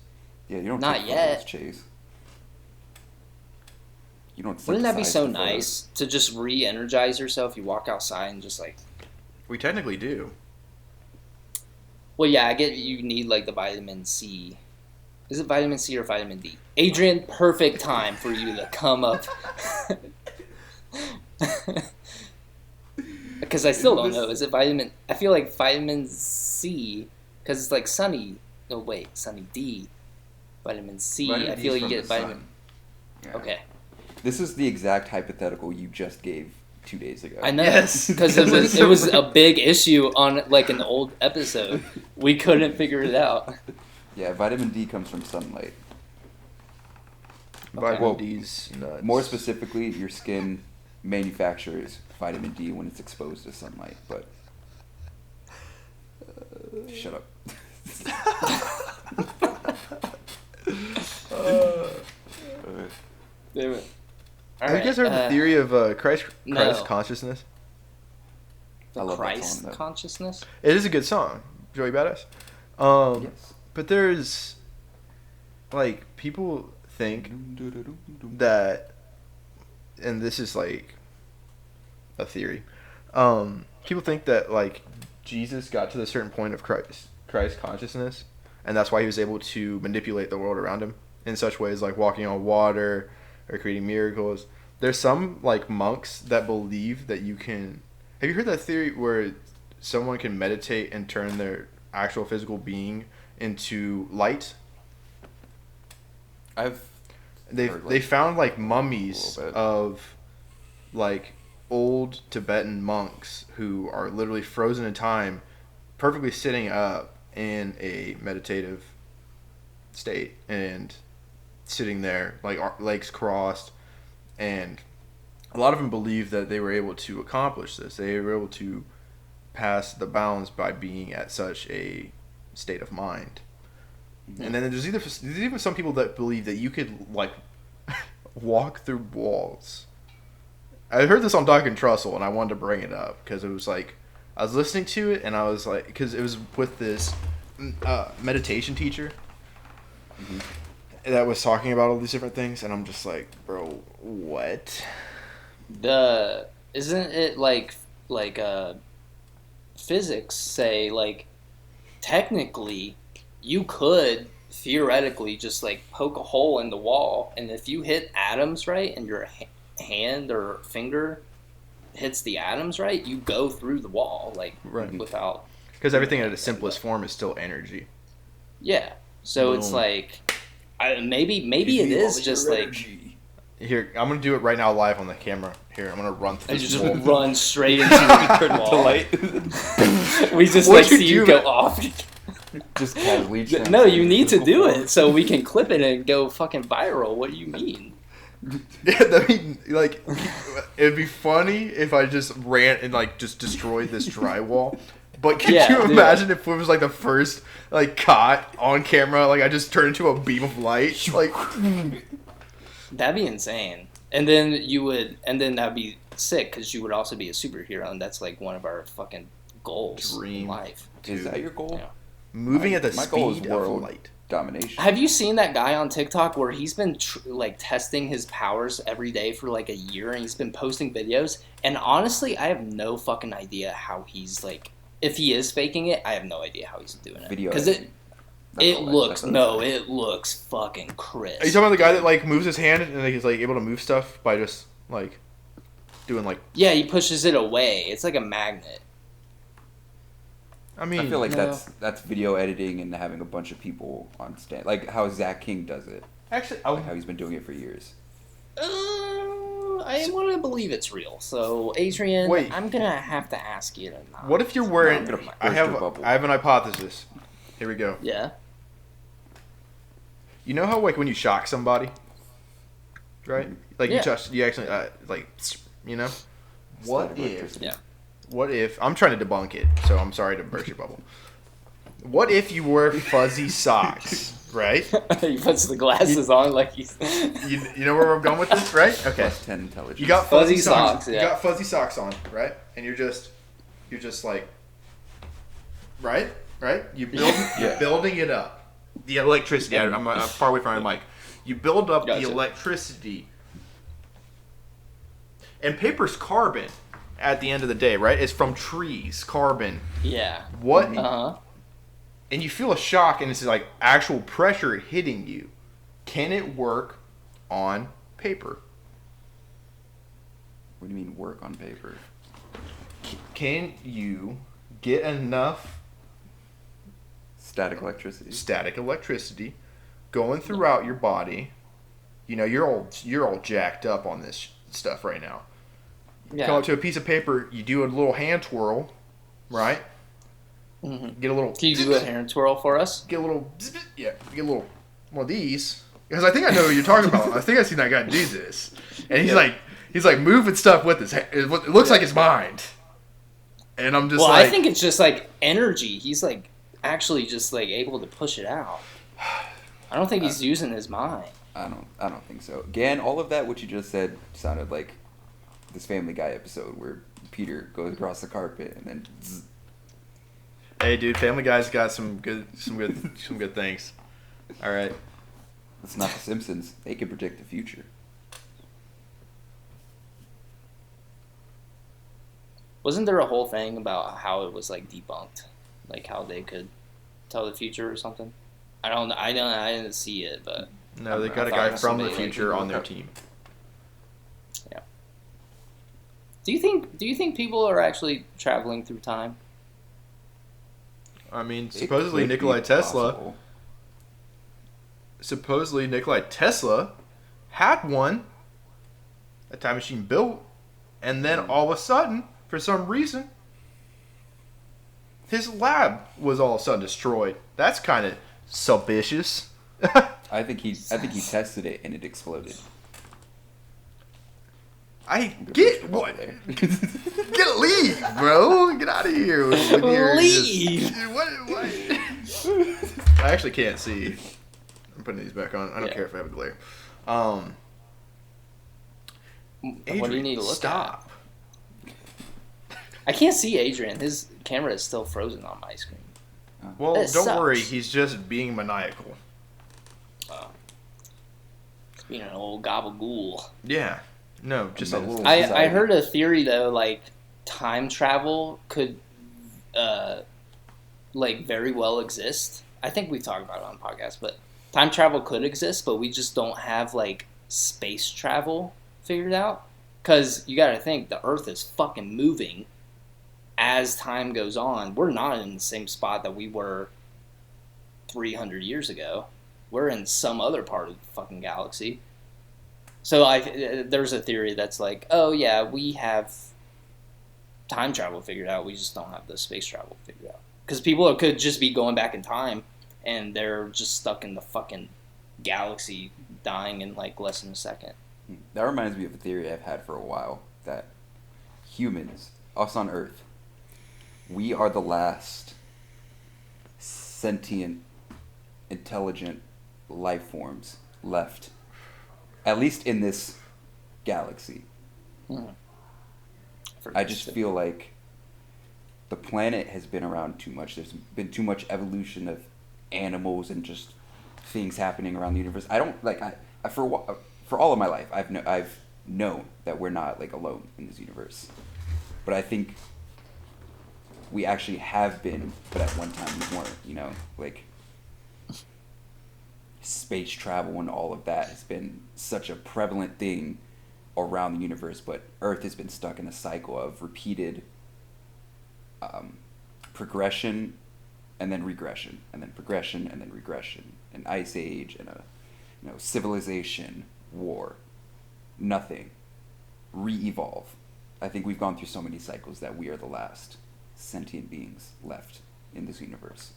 Yeah, you don't. Not take yet. photos, Chase. You don't. Wouldn't that be synthesize so the photos. nice to just re-energize yourself? You walk outside and just like. We technically do. Well, yeah, I get you need like the vitamin C. Is it vitamin C or vitamin D? Adrian, perfect time for you to come up. Because I still don't know. Is it vitamin? I feel like vitamin C, because it's like sunny. Oh wait, sunny D. Vitamin C. Vitamin I D feel is like you from get the sun. vitamin. Yeah. Okay, This is the exact hypothetical you just gave 2 days ago. I know Yes. because it was a big issue on like an old episode. We couldn't figure it out. Yeah, vitamin D comes from sunlight. Vitamin Well, D's nuts. More specifically, your skin manufactures vitamin D when it's exposed to sunlight. But shut up. Damn it. Have you guys heard the theory of Christ no. consciousness? The I love that Christ song, though. consciousness? It is a good song, Joey Badass. Yes. But there's like people think that, and this is like a theory. People think that like Jesus got to the certain point of Christ consciousness, and that's why he was able to manipulate the world around him in such ways like walking on water or creating miracles. There's some like monks that believe that you can. Have you heard that theory where someone can meditate and turn their actual physical being into light? I've They heard, like, they found like a mummies little bit. of like old Tibetan monks who are literally frozen in time, perfectly sitting up in a meditative state and sitting there like legs crossed, and a lot of them believe that they were able to accomplish this. They were able to pass the bounds by being at such a state of mind. And then there's even some people that believe that you could like walk through walls. I heard this on Doc and Trussell, and I wanted to bring it up because it was like I was listening to it, and I was like, because it was with this meditation teacher that was talking about all these different things, and I'm just like, bro, what? Isn't it like physics say like technically you could theoretically just like poke a hole in the wall, and if you hit atoms right and your hand or finger hits the atoms right, you go through the wall like Right. without. Because everything at its simplest form is still energy. Yeah, so it's Boom. like maybe it is just like Here, I'm gonna do it right now live on the camera. Here, I'm gonna run through I this just wall. run straight into the third The wall. light. We just What'd like you see you do? go off. Just casually. No, you need to do it so we can clip it and go fucking viral. What do you mean? Yeah, I mean, like, it'd be funny if I just ran and like just destroyed this drywall. But could Yeah, you do imagine if it was like the first like caught on camera? Like I just turned into a beam of light. Like, That'd be insane. And then that'd be sick because you would also be a superhero, and that's like one of our fucking goals Dream. in life. Is that your goal? Yeah. moving at the My goal is speed of world light. domination. Have you seen that guy on TikTok where he's been like testing his powers every day for like a year, and he's been posting videos? And honestly, I have no fucking idea how he's like. If he is faking it, I have no idea how he's doing it. Video Because editing. That's it all looks that's all it looks fucking crisp. Are you talking about the guy that like moves his hand and like, he's like able to move stuff by just like doing like? Yeah, he pushes it away. It's like a magnet. I mean, I feel like No. that's video editing and having a bunch of people on stand, like how Zach King does it, actually, like how he's been doing it for years. I want to believe it's real. So, Adrian, Wait. I'm gonna have to ask you to not. what if you're wearing? I'm gonna I burst have your bubble. I have an hypothesis. Here we go. Yeah. You know how like when you shock somebody, right? Like Yeah. you actually you know. What Static if? electricity. Yeah. What if? I'm trying to debunk it, so I'm sorry to burst your bubble. What if you wear fuzzy socks, right? He puts the glasses on like he's. You know where I'm going with this, right? Okay. Plus 10 intelligence. You got Fuzzy fuzzy socks. socks, You yeah. got fuzzy socks on, right? And you're just like, right? You're building it up. The electricity. I'm far away from my mic. You build up Gotcha. the electricity. And paper's carbon. At the end of the day, right? It's from trees, carbon. Yeah. What? Uh huh. And you feel a shock, and it's like actual pressure hitting you. Can it work on paper? What do you mean work on paper? Can you get enough Static electricity going throughout your body? You know, you're all jacked up on this stuff right now. Yeah. Come up to a piece of paper, you do a little hand twirl, right? Mm-hmm. Get a little. Can you do a hand twirl for us? Get a little. Yeah, get a little one of these. Because I think I know what you're talking about. I think I've seen that guy do this, and he's like moving stuff with his. It looks like his mind. And I'm just I think it's just like energy. He's like actually just like able to push it out. I don't think he's using his mind. I don't think so. Again, all of that what you just said sounded like this Family Guy episode where Peter goes across the carpet and then. Zzz. Hey, dude, Family Guy's got some good things. All right. It's not The Simpsons. They can predict the future. Wasn't there a whole thing about how it was like debunked, like how they could tell the future or something? I didn't see it, but No, they got a I guy thought from the somebody, like, future on their up. team. yeah. Do you think people are actually traveling through time? I mean, It supposedly could be Nikola Tesla. possible. Supposedly Nikola Tesla had one, a time machine built, and then all of a sudden, for some reason, his lab was all of a sudden destroyed. That's kind of suspicious. I think he tested it and it exploded. I get what? Get leave, bro. Get out of here. With your Leave. What? I actually can't see. I'm putting these back on. I don't care if I have a glare. Adrian, What do you need to look stop. at? I can't see Adrian. His camera is still frozen on my screen. Well, That don't worry. sucks. He's just being maniacal. It's being an old gabagool. Yeah. No, just a little. I heard a theory though, like time travel could, like very well exist. I think we've talked about it on the podcast, but time travel could exist, but we just don't have like space travel figured out. Because you got to think the Earth is fucking moving as time goes on. We're not in the same spot that we were 300 years ago. We're in some other part of the fucking galaxy. So there's a theory that's like, oh yeah, we have time travel figured out. We just don't have the space travel figured out. Because people could just be going back in time, and they're just stuck in the fucking galaxy, dying in like less than a second. That reminds me of a theory I've had for a while, that humans, us on Earth, we are the last sentient, intelligent life forms left, at least in this galaxy. I just feel like the planet has been around too much. There's been too much evolution of animals and just things happening around the universe. I don't like for all of my life I've known that we're not like alone in this universe. But I think we actually have been, but at one time we weren't, you know, like space travel and all of that has been such a prevalent thing around the universe, but Earth has been stuck in a cycle of repeated progression and then regression and then progression and then regression, an ice age and a civilization, war, nothing, re-evolve. I think we've gone through so many cycles that we are the last sentient beings left in this universe.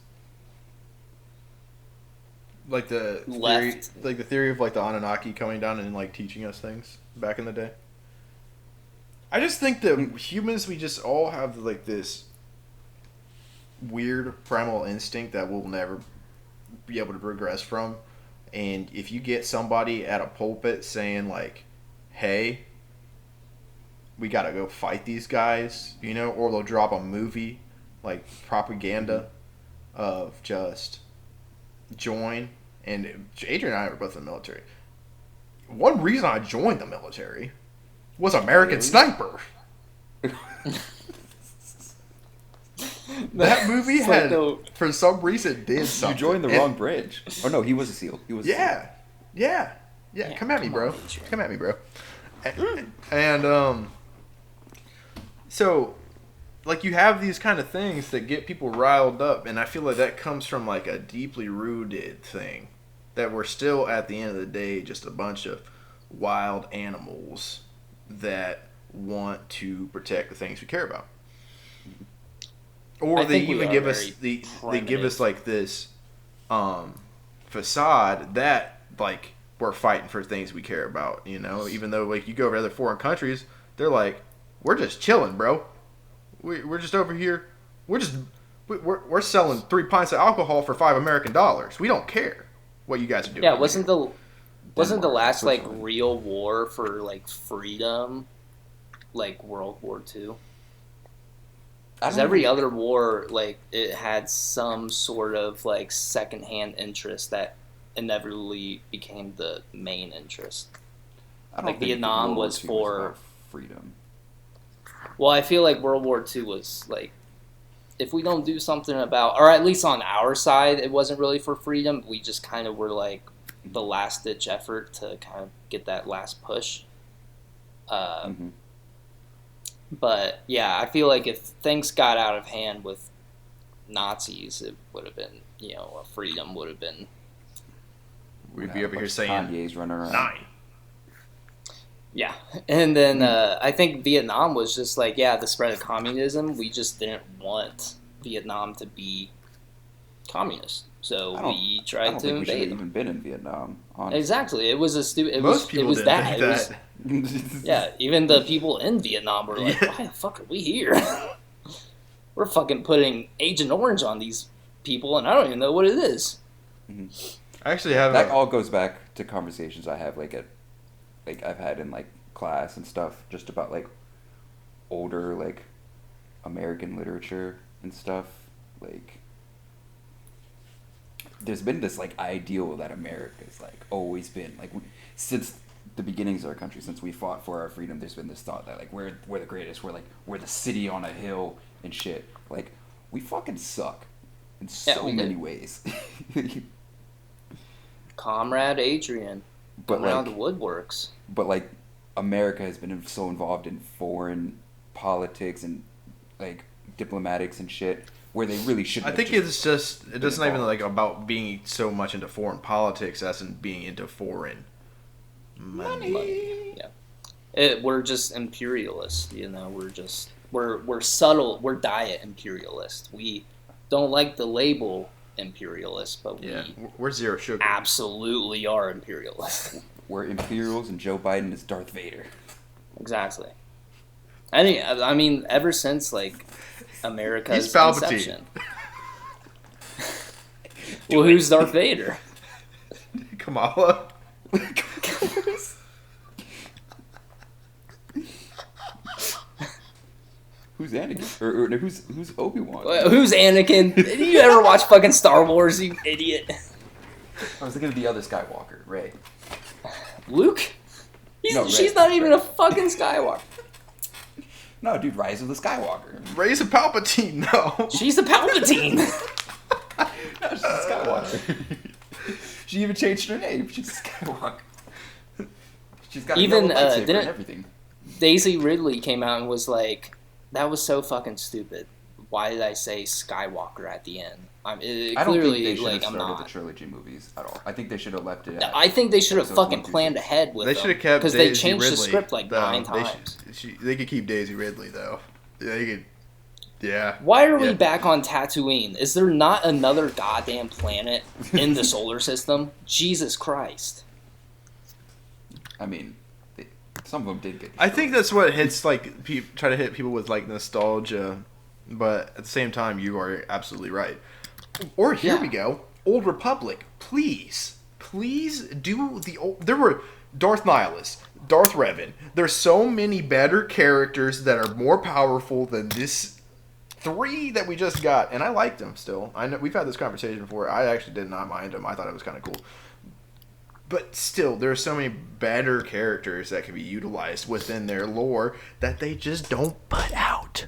Like the left. theory of like the Anunnaki coming down and like teaching us things back in the day. I just think that humans, we just all have like this weird primal instinct that we'll never be able to progress from. And if you get somebody at a pulpit saying like, "Hey, we gotta go fight these guys," you know, or they'll drop a movie like propaganda of just join. And Adrian and I were both in the military. One reason I joined the military was American Sniper. That movie for some reason, did something. You joined the wrong bridge. Oh no, he was a SEAL. He was. Yeah. Come at me, bro. Come at me, bro. And so, like, you have these kind of things that get people riled up, and I feel like that comes from like a deeply rooted thing that we're still at the end of the day just a bunch of wild animals that want to protect the things we care about. Or they even give us they give us like this facade that like we're fighting for things we care about, you know, even though like you go over to other foreign countries, they're like, we're just chilling, bro. We're just over here. We're selling 3 pints of alcohol for $5 American. We don't care what you guys are doing. Yeah, wasn't the last like real war for like freedom like World War II? Because every other war, like, it had some sort of like secondhand interest that inevitably became the main interest. Like Vietnam was for freedom. Well, I feel like World War II was like, if we don't do something about, or at least on our side, it wasn't really for freedom. We just kind of were like the last ditch effort to kind of get that last push. But yeah, I feel like if things got out of hand with Nazis, it would have been, you know, freedom would have been. We'd be over here saying Kanye's running around. 9. Yeah, and then I think Vietnam was just like, yeah, the spread of communism. We just didn't want Vietnam to be communist, so we tried to invade. We should have even been in Vietnam. Honestly. Exactly, it was a stupid. Most people didn't think that. Yeah, even the people in Vietnam were like, why the fuck are we here? We're fucking putting Agent Orange on these people, and I don't even know what it is. I actually have that all goes back to conversations I have I've had in like class and stuff, just about like older like American literature and stuff. Like, there's been this like ideal that America's like always been like since the beginnings of our country, since we fought for our freedom. There's been this thought that like we're the greatest. We're the city on a hill and shit. Like, we fucking suck in so many ways. Comrade Adrian. But around like the woodworks. But like, America has been so involved in foreign politics and like diplomatics and shit, where they really shouldn't. I think it's just it doesn't even like about being so much into foreign politics as in being into foreign money. Yeah, we're just imperialists. You know, we're subtle. We're diet imperialists. We don't like the label imperialists, but we're zero sugar. Absolutely are imperialists. We're Imperials, and Joe Biden is Darth Vader. Exactly. I mean, ever since like America's He's Palpatine. inception. Well, who's Darth Vader? Kamala. Who's Anakin? Or who's Obi-Wan? Who's Anakin? Did you ever watch fucking Star Wars, you idiot? I was thinking of the other Skywalker, Rey. Luke? She's not even a fucking Skywalker. No, dude, Rise of the Skywalker. Rey's a Palpatine, no. She's a Palpatine. No, she's a Skywalker. She even changed her name. She's a Skywalker. She's got even a lightsaber and everything. Daisy Ridley came out and was like, "That was so fucking stupid. Why did I say Skywalker at the end?" I don't think they should have started the trilogy movies at all. I think they should have left it. I think they should have fucking planned ahead with them. They should have kept because they changed Ridley, the script like 9 times. They could keep Daisy Ridley though. They could. Yeah. Why are we back on Tatooine? Is there not another goddamn planet in the solar system? Jesus Christ. I mean, some of them did get. I think that's what hits like try to hit people with like nostalgia, but at the same time, you are absolutely right. Or here we go, Old Republic. Please do the old. There were Darth Nihilus, Darth Revan. There's so many better characters that are more powerful than this 3 that we just got, and I liked them still. I know we've had this conversation before. I actually did not mind them. I thought it was kind of cool. But still, there are so many better characters that can be utilized within their lore that they just don't put out.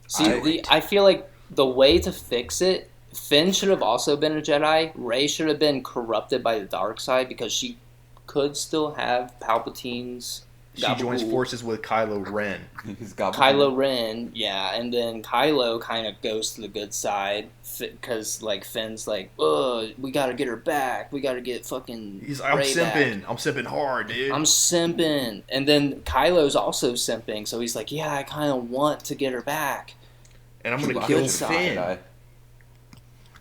See, I feel like the way to fix it, Finn should have also been a Jedi. Rey should have been corrupted by the dark side because she could still have Palpatine's. She joins forces with Kylo Ren. Kylo Ren, yeah, and then Kylo kind of goes to the good side because like Finn's like, "Oh, we gotta get her back. We gotta get fucking." He's like, "I'm simping. I'm simping hard, dude. I'm simping," and then Kylo's also simping, so he's like, "Yeah, I kind of want to get her back." And I'm gonna kill Finn.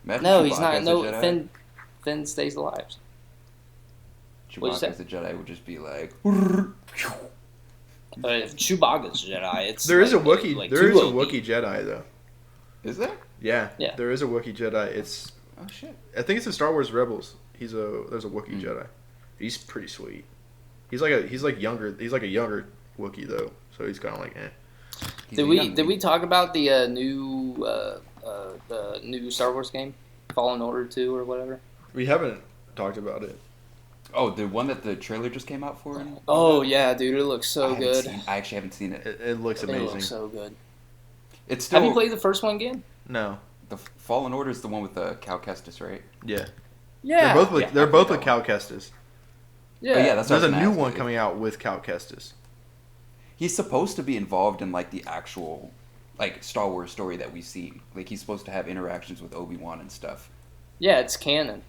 No, he's not. No, Finn stays alive. Chewbacca's a Jedi would just be like. If Chewbacca's a Jedi, it's there is a Wookiee. Like there is a Wookiee Jedi though. Is there? Yeah. There is a Wookiee Jedi. It's shit. I think it's in Star Wars Rebels. There's a Wookiee Jedi. He's pretty sweet. He's like a younger Wookiee though, so he's kind of like Did we talk about the new Star Wars game, Fallen Order 2 or whatever? We haven't talked about it. Oh, the one that the trailer just came out for? Oh, yeah, dude, it looks so good. I actually haven't seen it. It looks amazing. It looks so good. It's still, have you played the first one again? No. The Fallen Order is the one with the Cal Kestis, right? Yeah. Yeah. They're both with Cal Kestis. Yeah. But yeah, that's There's a new one coming out with Cal Kestis. He's supposed to be involved in like the actual like Star Wars story that we see. Like he's supposed to have interactions with Obi-Wan and stuff. Yeah, it's canon.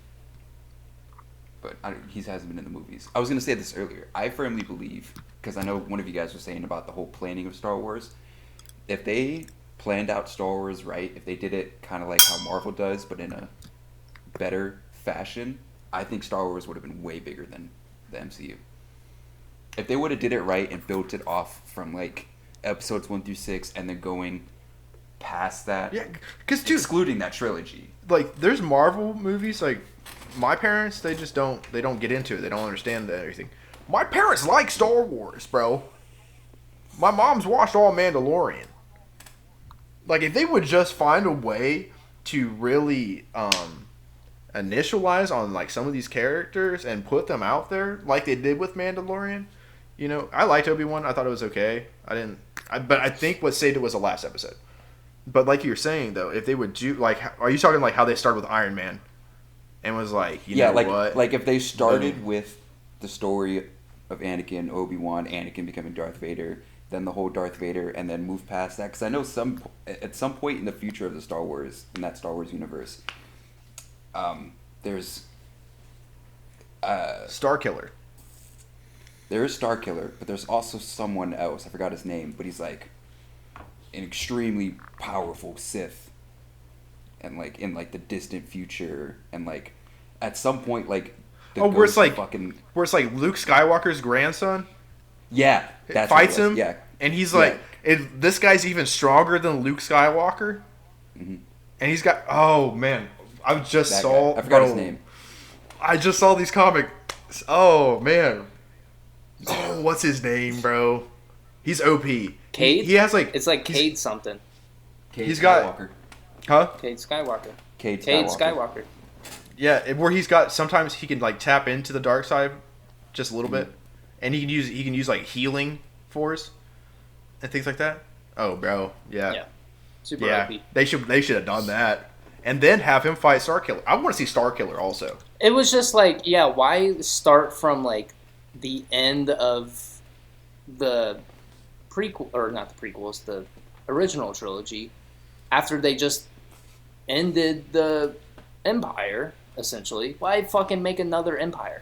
But he hasn't been in the movies. I was going to say this earlier. I firmly believe, because I know one of you guys was saying about the whole planning of Star Wars, if they planned out Star Wars right, if they did it kind of like how Marvel does, but in a better fashion, I think Star Wars would have been way bigger than the MCU. If they would have did it right and built it off from like episodes 1 through 6 and then going past that, yeah, because excluding that trilogy, like there's Marvel movies like. My parents, they don't get into it. They don't understand everything. My parents like Star Wars, bro. My mom's watched all Mandalorian. Like, if they would just find a way to really initialize on, like, some of these characters and put them out there, like they did with Mandalorian, you know, I liked Obi-Wan. I thought it was okay. But I think what saved it was the last episode. But like you're saying, though, if they would do, like, are you talking, like, how they started with Iron Man? And was like, you know what? Like if they started with the story of Anakin, Obi-Wan, Anakin becoming Darth Vader, then the whole Darth Vader, and then move past that. Because I know at some point in the future of the Star Wars, in that Star Wars universe, there's Starkiller. There is Starkiller, but there's also someone else. I forgot his name, but he's like an extremely powerful Sith. And like in like the distant future, and like at some point, like where it's like Luke Skywalker's grandson. Yeah, that's fights him. Yeah, and he's like, this guy's even stronger than Luke Skywalker. Mm-hmm. And he's got I forgot his name. I just saw these comics. Oh man, what's his name, bro? He's OP. Cade. He has like it's like Cade something. He's got. Huh? Cade Skywalker. Cade Skywalker. Yeah, where he's got sometimes he can like tap into the dark side just a little bit, and he can use like healing force and things like that. Oh, bro, yeah, super OP. They should have done that, and then have him fight Starkiller. I want to see Starkiller also. It was just like, why start from like the end of the prequel or not the prequels, the original trilogy, after they just ended the Empire, essentially. Why fucking make another Empire?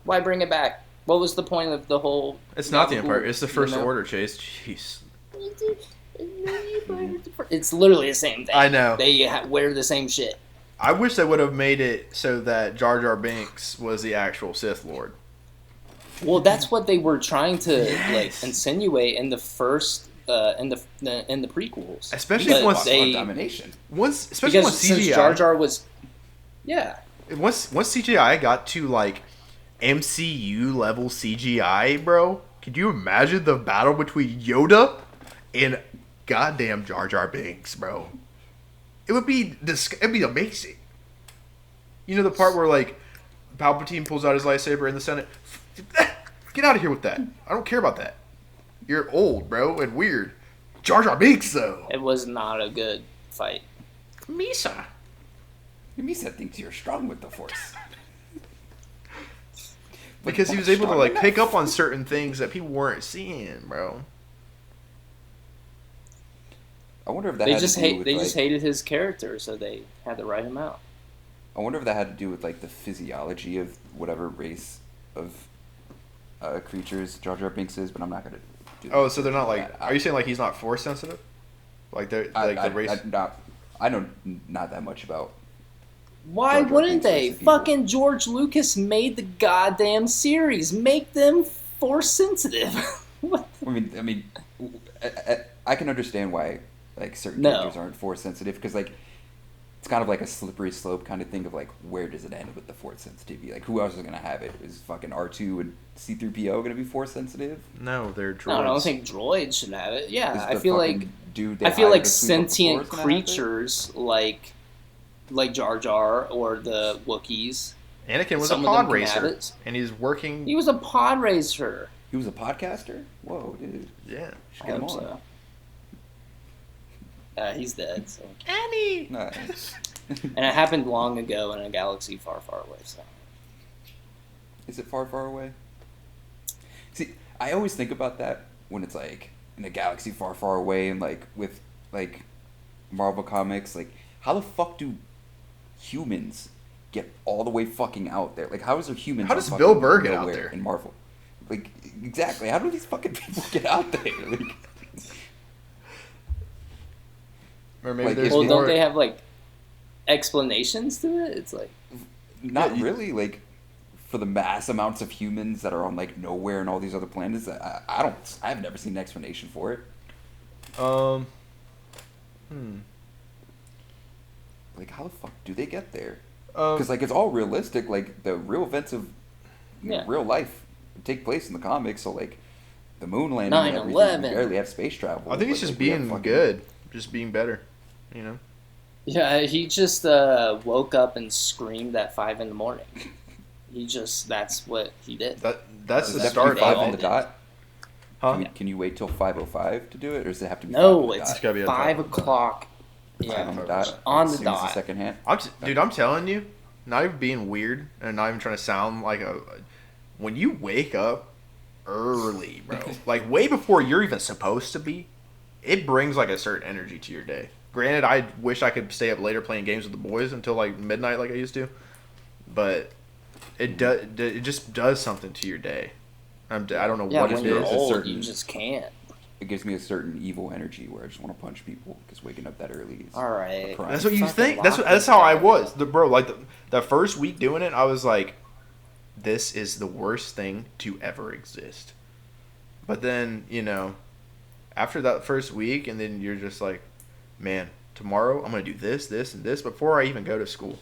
Why bring it back? What was the point of the whole... It's not the Empire. It's the First Order, Chase. Jeez. It's literally the same thing. I know. They wear the same shit. I wish they would have made it so that Jar Jar Binks was the actual Sith Lord. Well, that's what they were trying to Yes. insinuate in the first in the prequels. Especially But once they domination. especially because once since CGI. Jar Jar was Once CGI got to like MCU level CGI, bro. Could you imagine the battle between Yoda and goddamn Jar Jar Binks, bro? It'd be amazing. You know the part where like Palpatine pulls out his lightsaber in the Senate. Get out of here with that. I don't care about that. You're old, bro, and weird. Jar Jar Binks, though. it was not a good fight. Misa. Misa thinks you're strong with the Force. Because he was able to like pick up on certain things that people weren't seeing, bro. I wonder if that They had just to do with just hated his character, so they had to write him out. I wonder if that had to do with like the physiology of whatever race of creatures Jar Jar Binks is, but I'm not gonna do that. Oh, so they're not like. that. Are you saying like he's not force sensitive? Like they're like the race. I know not that much about. Why Jar Jar wouldn't Binks they? versus people. Fucking George Lucas made the goddamn series. Make them force sensitive. What? I mean, I can understand why like certain No. characters aren't force sensitive because like it's kind of like a slippery slope kind of thing of like where does it end with the force sensitivity? Like who else is gonna have it? Is fucking R2 and C3PO gonna be force sensitive? No, they're droids. No, I don't think droids should have it. Yeah, Is I the feel fucking like dude they I feel hired like to sweep up the sentient floors gonna have it? creatures like Jar Jar or the Wookiees. Anakin was Some a of them pod can have racer, it. and he's working. He was a pod racer. He was a podcaster? Whoa, dude. Yeah. Should I get him hope on. so. He's dead. So. Annie. Nice. And it happened long ago in a galaxy far, far away. So. Is it far, far away? See, I always think about that when it's like in a galaxy far, far away, and like with like Marvel comics. Like, how the fuck do humans get all the way fucking out there? Like, how is there humans? How on does fucking Bill Burr get out nowhere there? in Marvel? Like, exactly. How do these fucking people get out there? Like, Or maybe Like, there's if Well, more. don't they have like explanations to it? It's like not Yeah, really. Like, for the mass amounts of humans that are on like nowhere and all these other planets, I've never seen an explanation for it. Like, how the fuck do they get there? Because like it's all realistic. Like the real events of Yeah. real life take place in the comics. So like the moon landing and everything, 9/11. we barely have space travel. I think he's but, just like, we have being fucking- good, just being better. You know. yeah, he just woke up and screamed at 5 a.m. That's what he did. That's Does the it have to be start. they 5 all on the did. dot? Huh? Can you wait till 5:05 to do it, or does it have to be? 5 No, on the it's dot? gotta be on 5 time. o'clock. 5 Yeah, on the dot. On As the soon as dot. second hand. Dude, I'm telling you, not even being weird and not even trying to sound like a. When you wake up early, bro, like way before you're even supposed to be, it brings like a certain energy to your day. Granted, I wish I could stay up later playing games with the boys until like midnight, like I used to, but it just does something to your day. I don't know Yeah, what when it you're is. old, certain- you just can't. It gives me a certain evil energy where I just want to punch people because waking up that early is All right. a crime. That's what you Fucking think. lock That's this how I guy was, up. bro. Like the first week doing it, I was like, "This is the worst thing to ever exist." But then after that first week, and then you're just like, "Man, tomorrow I'm gonna do this, this, and this before I even go to school."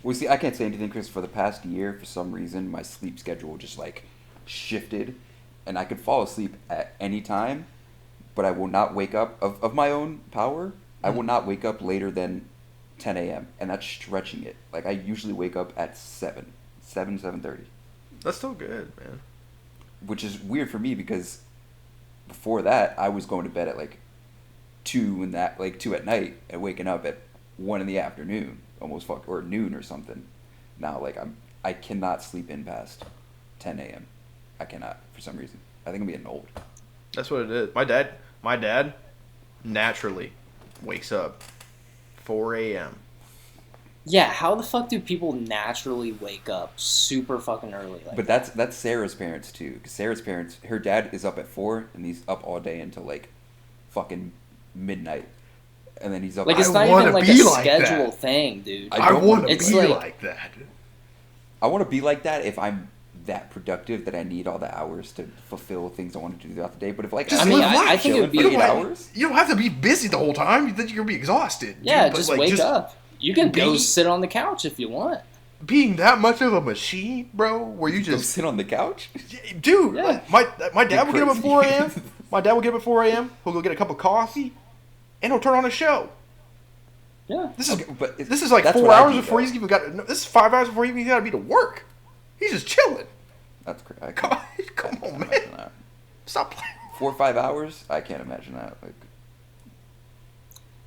Well, see, I can't say anything because for the past year, for some reason, my sleep schedule just like shifted, and I could fall asleep at any time, but I will not wake up of my own power. I will not wake up later than 10 a.m. and that's stretching it. Like I usually wake up at 7:30, That's still good, man. which is weird for me because before that I was going to bed at like 2 at night and waking up at 1 in the afternoon, or noon or something. Now like I cannot sleep in past 10 a.m. I cannot for some reason. I think I'm getting old. That's what it is. My dad naturally wakes up 4 a.m. Yeah, how the fuck do people naturally wake up super fucking early like But that's Sarah's parents too. Because Sarah's parents, her dad is up at 4 and he's up all day until like fucking midnight, and then he's up. Like, it's I not wanna even like be a like schedule that. thing, dude. I don't want wanna to be be like- like that. I want to be like that if I'm that productive that I need all the hours to fulfill things I want to do throughout the day. But if like Just I mean, live life. I think it would be chilling You for don't, 8 have, hours. you don't have to be busy the whole time. You think you're gonna be exhausted. Yeah, dude, but, just like, wake up. You can go be- sit on the couch if you want. Being that much of a machine, bro, where you Go just sit on the couch. dude, Yeah. like, my dad will get up at crazy. 4 a.m. My dad will get up at 4 a.m. He'll go get a cup of coffee, and he'll turn on a show. Yeah. This is Okay, but this is like that's 4 what I hours do, before though. he's even got. No, this is 5 hours before he even got to be to work. He's just chilling. That's crazy. Come on, man. Stop playing. 4 or 5 hours? I can't imagine that. Like,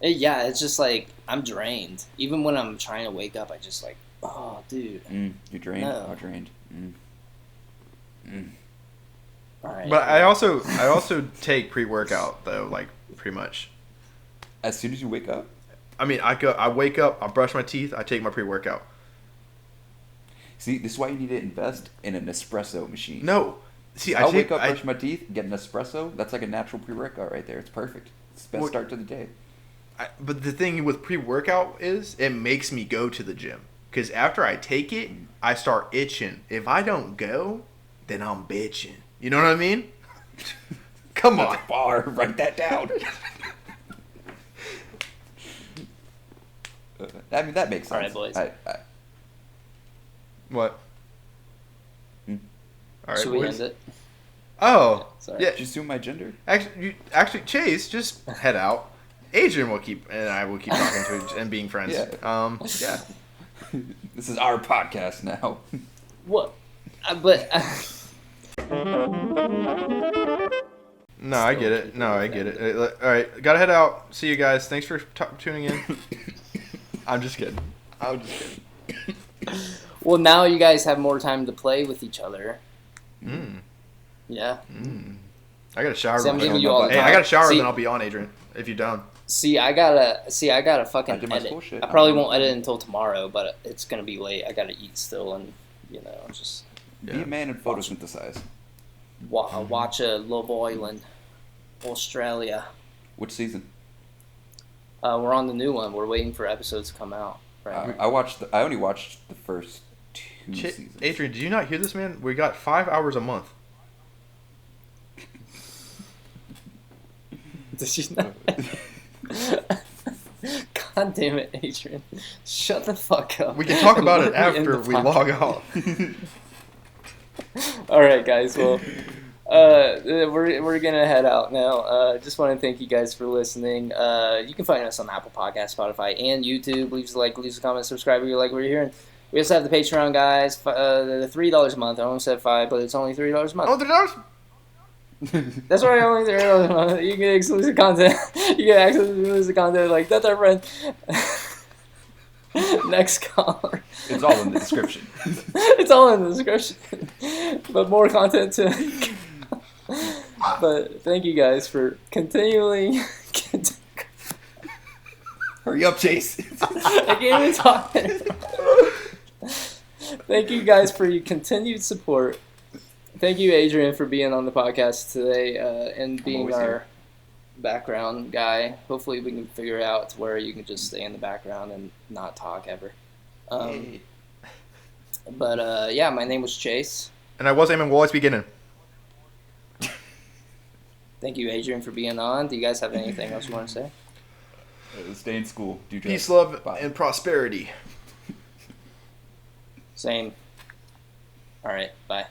Yeah, it's just like I'm drained. Even when I'm trying to wake up, I just like, oh, dude. you're drained. No. Oh, drained. All right. But I also take pre-workout though, like pretty much. As soon as you wake up. I mean, I wake up, I brush my teeth, I take my pre-workout. See, this is why you need to invest in an espresso machine. No, see, I'll wake up, brush my teeth, get an espresso. That's like a natural pre-workout right there. It's perfect. It's the best Well, start to the day. but the thing with pre-workout is it makes me go to the gym because after I take it, I start itching. If I don't go, then I'm bitching. You know what I mean? Come on. That's a bar. Write that down. I mean, that makes sense. All right, boys. What? Hmm? All right, Should we boys. end it? Oh, Sorry. yeah. Did you assume my gender? Actually, Chase, just head out. Adrian and I will keep talking to each and being friends. Yeah. Yeah. This is our podcast now. What? But No, I get it. No, I get it. All right, gotta head out. See you guys. Thanks for tuning in. I'm just kidding. well, now you guys have more time to play with each other. Yeah. I got to shower. See, I'm when giving you all the Hey, time. I got to shower, See- then I'll be on, Adrian. If you're done. See, I gotta I fucking did my edit. school shit. I probably won't edit until tomorrow, but it's gonna be late. I gotta eat still, and just Be a man and photosynthesize. watch Love Island, Australia. Which season? We're on the new one. We're waiting for episodes to come out. Right. I only watched the first 2 seasons. Adrian, did you not hear this, man? We got 5 hours a month. Did you not? God damn it, Adrian! Shut the fuck up. We can talk about it Let me end after the we podcast. log off. All right, guys. Well, we're gonna head out now. Just want to thank you guys for listening. You can find us on Apple Podcasts, Spotify, and YouTube. Leave us a like, leave us a comment, subscribe if you like what you're hearing. We also have the Patreon, guys. The $3 a month. I almost said $5, but it's only $3 a month. Oh, $3? That's right, only $3 a month. You get exclusive content. You get access to exclusive content. Like, that's our friend. Next caller. It's all in the description. It's all in the description. But more content to. But thank you guys for continually. Hurry up, Chase. I can't even talk. Thank you guys for your continued support. Thank you, Adrian, for being on the podcast today and being always our here. background guy. Hopefully, we can figure it out to where you can just stay in the background and not talk ever. But yeah, my name was Chase. And I was aiming while it's beginning. Thank you, Adrian, for being on. Do you guys have anything else you want to say? Stay in school. Do drugs. Peace, love, Bye. and prosperity. Same. All right, bye.